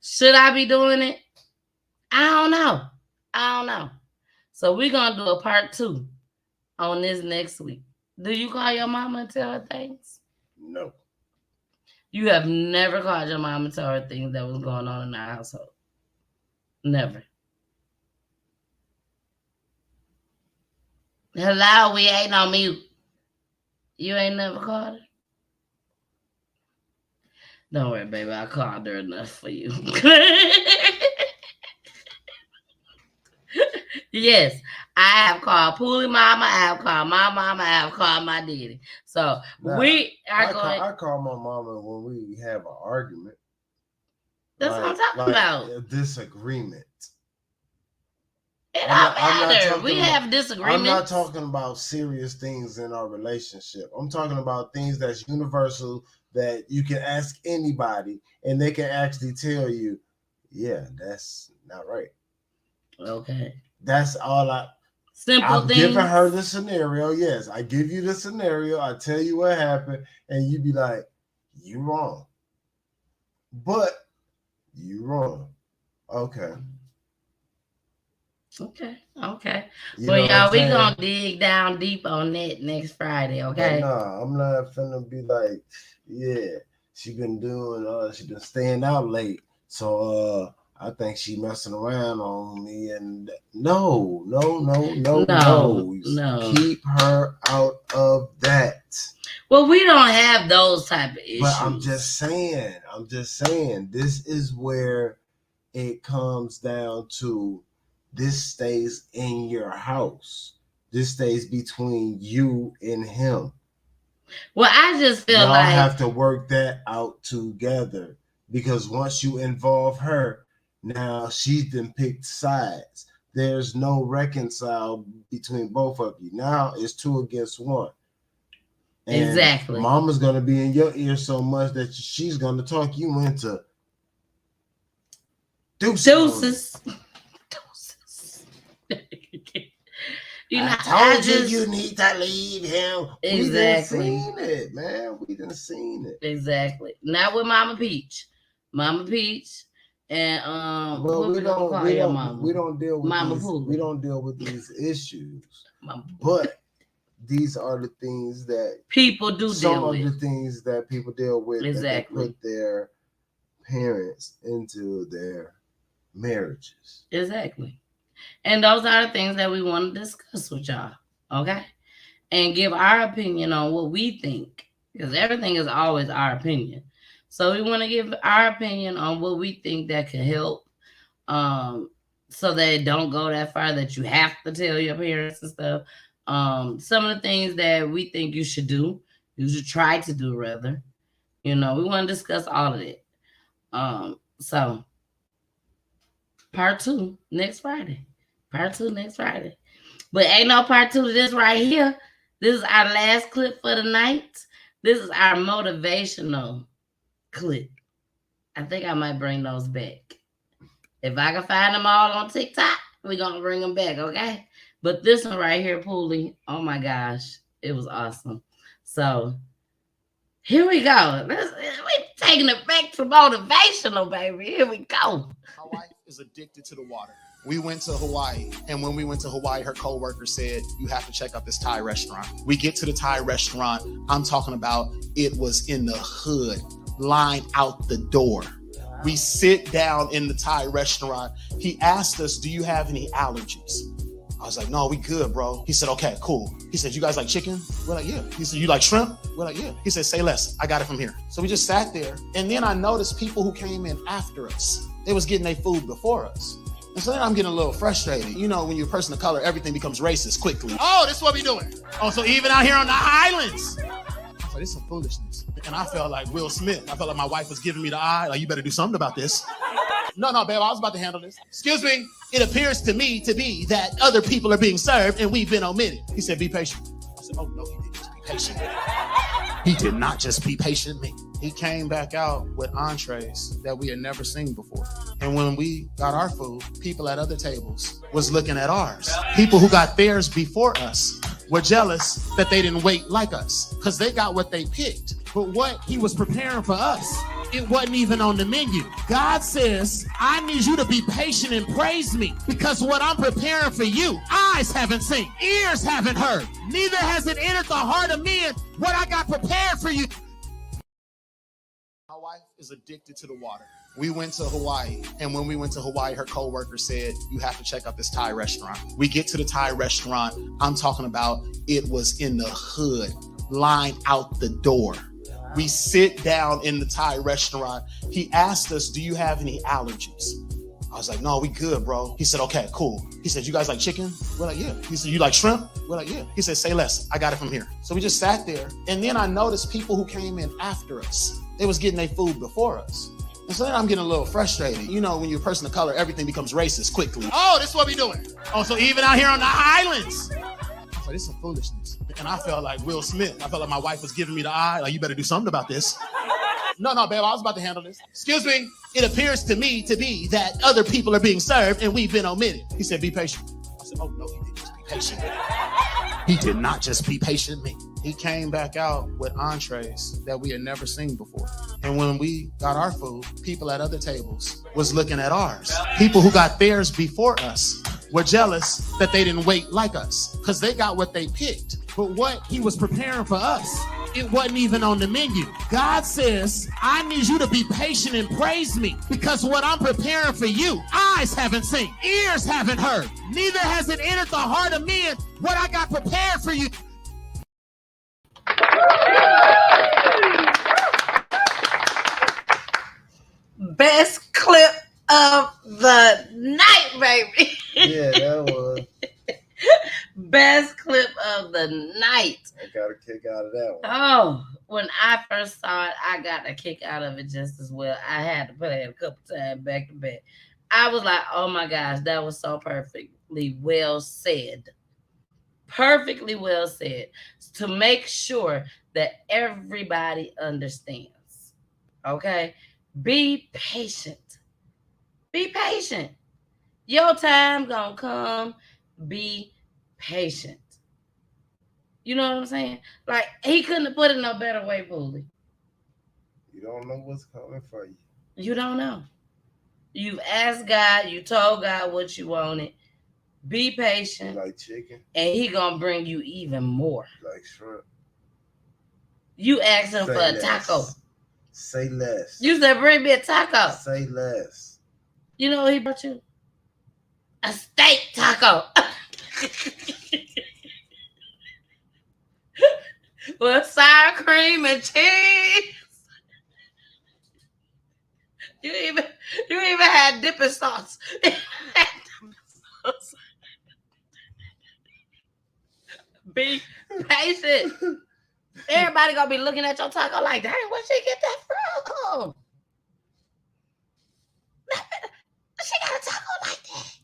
Should I be doing it? I don't know. So we're going to do a part 2 on this next week. Do you call your mama and tell her things? No. You have never called your mom and tell her things that was going on in our household? Never. Hello, we ain't on mute. You ain't never called her? Don't worry, baby. I called her enough for you. Yes, I have called Poolie Mama. I have called my mama. I have called my daddy. So we are going. I call my mama when we have an argument. That's what I'm talking about. A disagreement. It don't matter. We have disagreements. I'm not talking about serious things in our relationship. I'm talking about things that's universal, that you can ask anybody and they can actually tell you, yeah, that's not right. Okay. That's all Simple things. Giving her the scenario. Yes, I give you the scenario. I tell you what happened, and you be like, "You wrong," but you wrong. Okay. Well, y'all, we gonna dig down deep on that next Friday. Okay. But nah, I'm not finna be like, yeah, she been staying out late, so I think she messing around on me, and no. Keep her out of that. Well, we don't have those type of issues. But I'm just saying, this is where it comes down to, this stays in your house. This stays between you and him. Well, I just feel y'all like have to work that out together, because once you involve her, now she's been picked sides. There's no reconcile between both of you. Now it's 2 against 1. And exactly. Mama's gonna be in your ear so much that she's gonna talk you into deuces. You know, I told you need to leave him. Exactly. We done seen it, man. We done seen it. Exactly. Not with Mama Peach. Mama Peach and well, we don't deal with Mama these, Pooh. we don't deal with these issues. But these are the things that people do some deal of with. the things that people deal with. Exactly. That they put their parents into their marriages. Exactly. And those are the things that we want to discuss with y'all. Okay. And give our opinion on what we think. Because everything is always our opinion. So we want to give our opinion on what we think that could help. So that it don't go that far that you have to tell your parents and stuff. Some of the things that we think you should do, you should try to do rather. You know, we want to discuss all of it. So part 2 next Friday. Part 2 next Friday. But ain't no part 2 to this right here. This is our last clip for the night. This is our motivational clip. I think I might bring those back. If I can find them all on TikTok, we're going to bring them back, okay? But this one right here, Poolie, oh my gosh, it was awesome. So here we go. We're taking it back to motivational, baby. Here we go. My wife is addicted to the water. We went to Hawaii, and when we went to Hawaii, her coworker said, you have to check out this Thai restaurant. We get to the Thai restaurant. I'm talking about it was in the hood, line out the door. We sit down in the Thai restaurant. He asked us, do you have any allergies? I was like, no, we good, bro. He said, okay, cool. He said, you guys like chicken? We're like, yeah. He said, you like shrimp? We're like, yeah. He said, say less. I got it from here. So we just sat there. And then I noticed people who came in after us, they was getting their food before us. And so then I'm getting a little frustrated. You know, when you're a person of color, everything becomes racist quickly. Oh, this is what we doing. Oh, so even out here on the islands. I was like, this is some foolishness. And I felt like Will Smith. I felt like my wife was giving me the eye. Like, you better do something about this. No, babe, I was about to handle this. Excuse me. It appears to me to be that other people are being served and we've been omitted. He said, be patient. I said, oh, no, he didn't just be patient. He did not just be patient me. He came back out with entrees that we had never seen before. And when we got our food, people at other tables was looking at ours. People who got theirs before us were jealous that they didn't wait like us because they got what they picked. But what he was preparing for us, it wasn't even on the menu. God says, I need you to be patient and praise me because what I'm preparing for you, eyes haven't seen, ears haven't heard, neither has it entered the heart of men what I got prepared for you. My wife is addicted to the water. We went to Hawaii, and when we went to Hawaii, her coworker said, you have to check out this Thai restaurant. We get to the Thai restaurant. I'm talking about it was in the hood, line out the door. We sit down in the Thai restaurant. He asked us, do you have any allergies? I was like, no, we good, bro. He said, okay, cool. He said, you guys like chicken? We're like, yeah. He said, you like shrimp? We're like, yeah. He said, say less. I got it from here. So we just sat there. And then I noticed people who came in after us, they was getting their food before us. And so then I'm getting a little frustrated. You know, when you're a person of color, everything becomes racist quickly. Oh, this is what we doing. Oh, so even out here on the islands. I was like, this is some foolishness. And I felt like Will Smith. I felt like my wife was giving me the eye. Like, you better do something about this. No, babe, I was about to handle this. Excuse me. It appears to me to be that other people are being served and we've been omitted. He said, be patient. I said, oh, no, he didn't just be patient. He did not just be patient me. He came back out with entrees that we had never seen before. And when we got our food, people at other tables was looking at ours. People who got theirs before us were jealous that they didn't wait like us because they got what they picked. But what he was preparing for us, it wasn't even on the menu. God says, I need you to be patient and praise me, because what I'm preparing for you, eyes haven't seen, ears haven't heard, neither has it entered the heart of men what I got prepared for you. Best clip of the night, baby. Yeah, that was. Best clip of the night. I got a kick out of that one. Oh, when I first saw it, I got a kick out of it just as well. I had to play it a couple times back to back. I was like, oh my gosh, that was so perfectly well said. Perfectly well said. To make sure that everybody understands. Okay? Be patient. Be patient. Your time gonna come. Be patient. You know what I'm saying? Like, he couldn't have put it no better way, Bully. You don't know what's coming for you. You don't know. You've asked God, you told God what you wanted. Be patient. Like chicken. And he gonna bring you even more. Like shrimp. You asked him Say for a less. taco. Say less. You said, bring me a taco. Say less. You know what he brought you? A steak taco. With sour cream and cheese. You even had dipping sauce. Be patient. Everybody gonna be looking at your taco like, dang, where'd she get that from? She got a taco like that.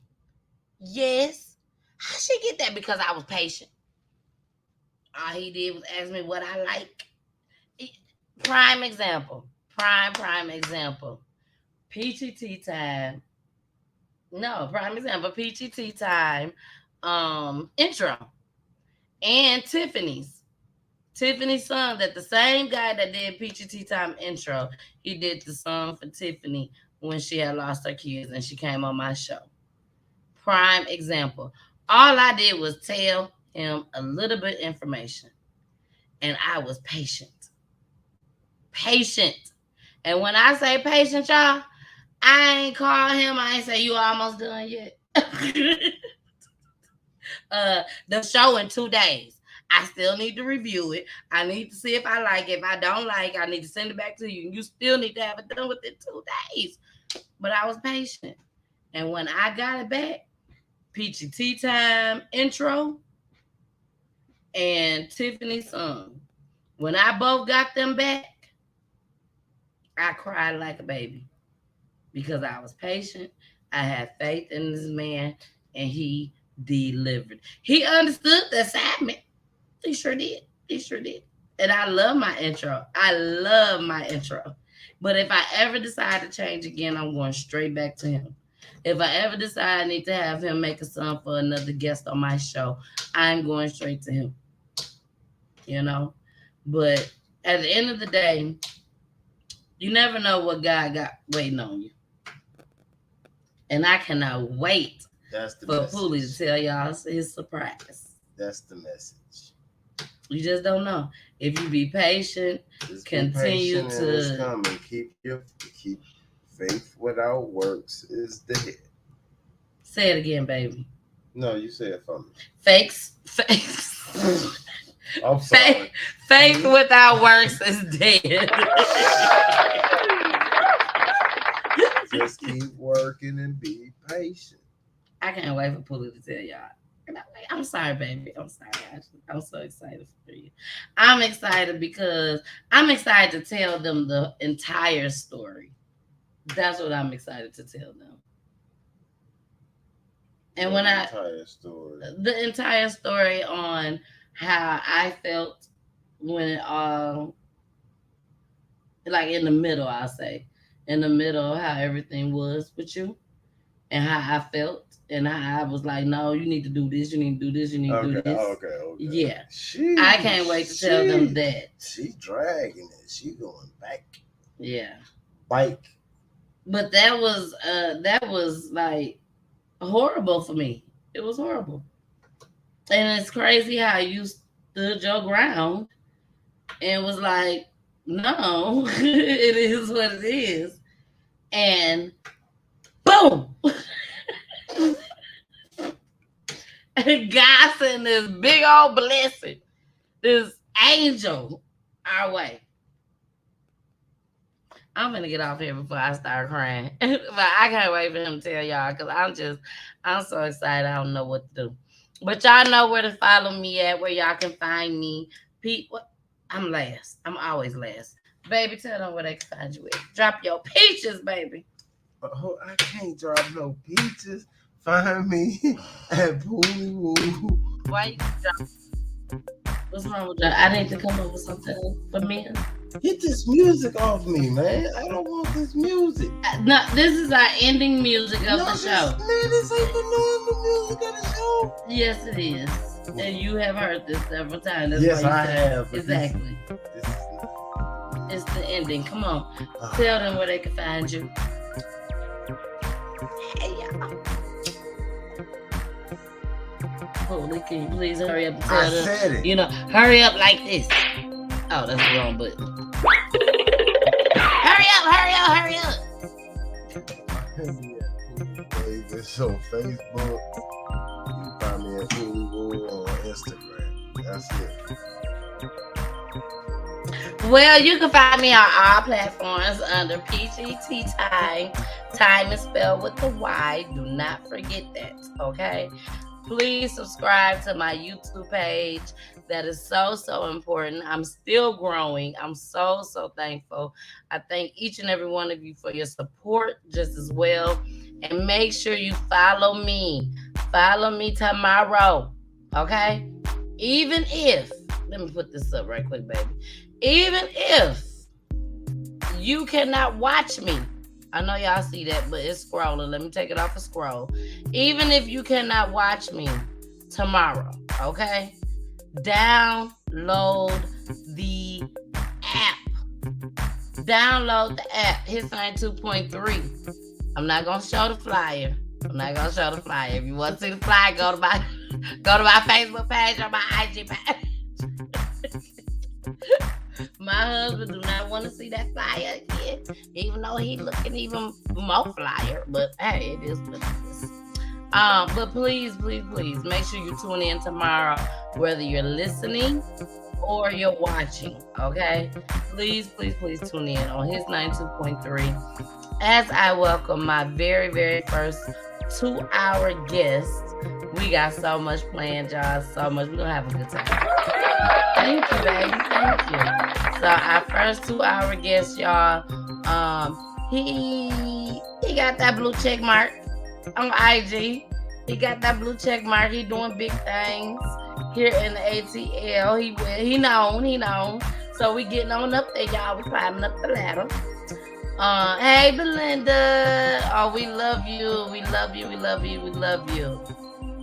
Yes. How'd she get that? Because I was patient. All he did was ask me what I like. Prime example. Prime example. Peachy tea time. No, prime example. Peachy tea time. Intro. And Tiffany's song, that the same guy that did Peachy Tea Time intro, he did the song for Tiffany when she had lost her kids and she came on my show. Prime example. All I did was tell him a little bit of information. And I was patient. Patient. And when I say patient, y'all, I ain't call him. I ain't say, you almost done yet. The show in 2 days. I still need to review it. I need to see if I like it. If I don't like it, I need to send it back to you. You still need to have it done within 2 days. But I was patient. And when I got it back, Peachy Tea Time intro and Tiffany's song. When I both got them back, I cried like a baby. Because I was patient. I had faith in this man. And he delivered. He understood the assignment. He sure did. And I love my intro. But if I ever decide to change again, I'm going straight back to him. If I ever decide I need to have him make a song for another guest on my show, I'm going straight to him. You know? But at the end of the day, you never know what God got waiting on you. And I cannot wait for Poolie to tell y'all his surprise. That's the message. You just don't know. If you be patient, Just continue be patient to and it's coming. Keep faith without works is dead. Say it again, baby. No, you say it for me. Fakes. I'm sorry. Faith without works is dead. Just keep working and be patient. I can't wait for Poolie to tell y'all. I'm sorry, baby. I'm sorry. I'm so excited for you. I'm excited because I'm excited to tell them the entire story. That's what I'm excited to tell them. And when the entire story on how I felt when it all, like in the middle, I'll say, in the middle of how everything was with you and how I felt. And I was like, no, you need to do this, you need to do this, you need to do this. Okay. Yeah. I can't wait to tell them that. She dragging it. She going back. Yeah. Bike. But that was like horrible for me. It was horrible. And it's crazy how you stood your ground and was like, no, it is what it is. And boom! And God sent this big old blessing, this angel our way. I'm gonna get off here before I start crying. But I can't wait for him to tell y'all because I'm so excited. I don't know what to do. But y'all know where to follow me at, where y'all can find me. Pete, what? I'm last. I'm always last. Baby, tell them where they can find you at. Drop your peaches, baby. Oh, I can't drop no peaches. Find me at Pooly Woo. Why you drop? What's wrong with that? I need to come up with something for men. Get this music off me, man. I don't want this music. No, this is our ending music of the show. Man, this ain't the normal music of the show. Yes, it is. And you have heard this several times. That's yes, why you I have. Exactly. It's the ending. Come on. Tell them where they can find you. Hey, y'all. Holy, can you please hurry up and tell them? I said it. You know, hurry up like this. Oh, that's the wrong button. Hurry up, hurry up, hurry up. It's on Facebook. You can find me at Pooly Woo on Instagram. That's it. Well, you can find me on all platforms under PGT Time. Time is spelled with the Y. Do not forget that, okay? Please subscribe to my YouTube page. That is so, so important. I'm still growing. I'm so, so thankful. I thank each and every one of you for your support just as well. And make sure you follow me. Follow me tomorrow, okay? Even if, let me put this up right quick, baby. Even if you cannot watch me, I know y'all see that, but it's scrolling. Let me take it off a scroll. Even if you cannot watch me tomorrow, okay? Download the app. Download the app. His 2.3. I'm not gonna show the flyer. If you want to see the flyer, go to my Facebook page or my IG page. My husband do not want to see that flyer again, even though he looking even more flyer. But hey, it is what it is. But please, please, please make sure you tune in tomorrow, whether you're listening or you're watching. Okay, please, please, please tune in on his 92.3 as I welcome my very, very first 2-hour guest. We got so much planned, y'all. So much. We're gonna have a good time. Thank you, baby. Thank you. So our first 2-hour guest, y'all. He got that blue check mark on IG. He got that blue check mark. He doing big things here in the ATL. He known. So we getting on up there, y'all. We climbing up the ladder. Hey, Belinda. Oh, we love you. We love you. We love you. We love you.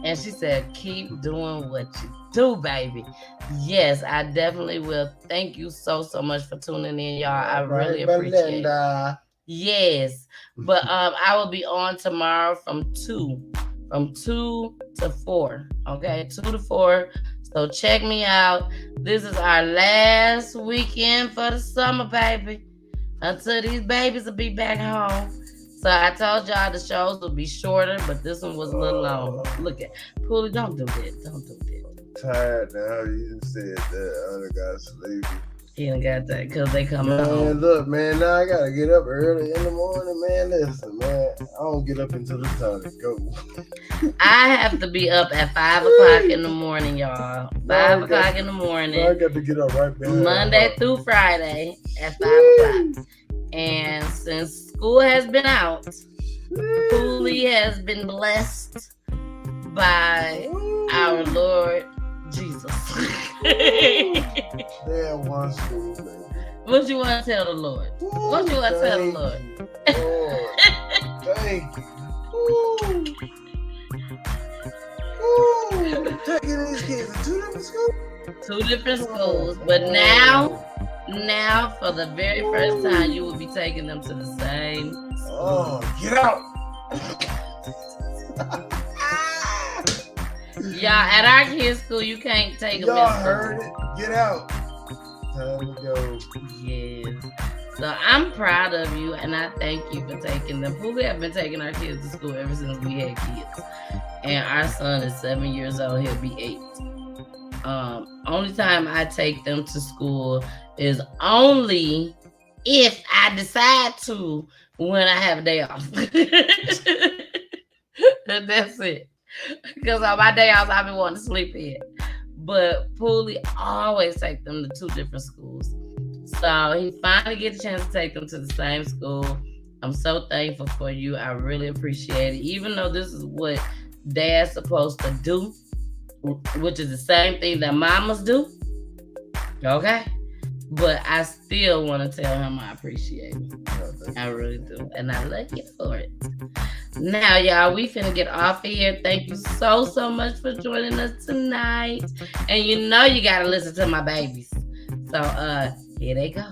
And she said, keep doing what you do, baby. Yes, I definitely will. Thank you so, so much for tuning in, y'all. I really appreciate it. Yes. But I will be on tomorrow from 2 to 4. Okay, 2 to 4. So check me out. This is our last weekend for the summer, baby. Until these babies will be back home. So I told y'all the shows will be shorter, but this one was a little long. Look at Pooly, don't do that. Don't do that. I'm tired now. You just said that. I done got sleepy. He done got that because they coming home. Man, look, man, now I gotta get up early in the morning, man. Listen, man, I don't get up until it's time to go. I have to be up at 5 o'clock in the morning, y'all. 5 o'clock in the morning. I got to get up right back. Monday through Friday at 5 o'clock. And since school has been out, Pooly has been blessed by our Lord Jesus. Damn, one school, man. What you want to tell the Lord? What you want to tell the Lord? Thank you. Ooh. Taking these kids to 2 different schools? 2 different schools. But now, for the very first time, you will be taking them to the same school. Oh, get out. Y'all, at our kids' school, you can't take them. Y'all heard it. Get out. Time to go. Yes. So I'm proud of you, and I thank you for taking them. We have been taking our kids to school ever since we had kids. And our son is 7 years old. He'll be 8. Only time I take them to school is only if I decide to when I have a day off. That's it. Because on my day off, I be wanting to sleep in. But Poolie always take them to 2 different schools. So he finally gets a chance to take them to the same school. I'm so thankful for you. I really appreciate it. Even though this is what Dad's supposed to do, which is the same thing that mamas do. Okay? But I still want to tell him I appreciate him. I really do. And I love you for it. Now, y'all, we finna get off of here. Thank you so much for joining us tonight. And you know you gotta listen to my babies. So, here they go.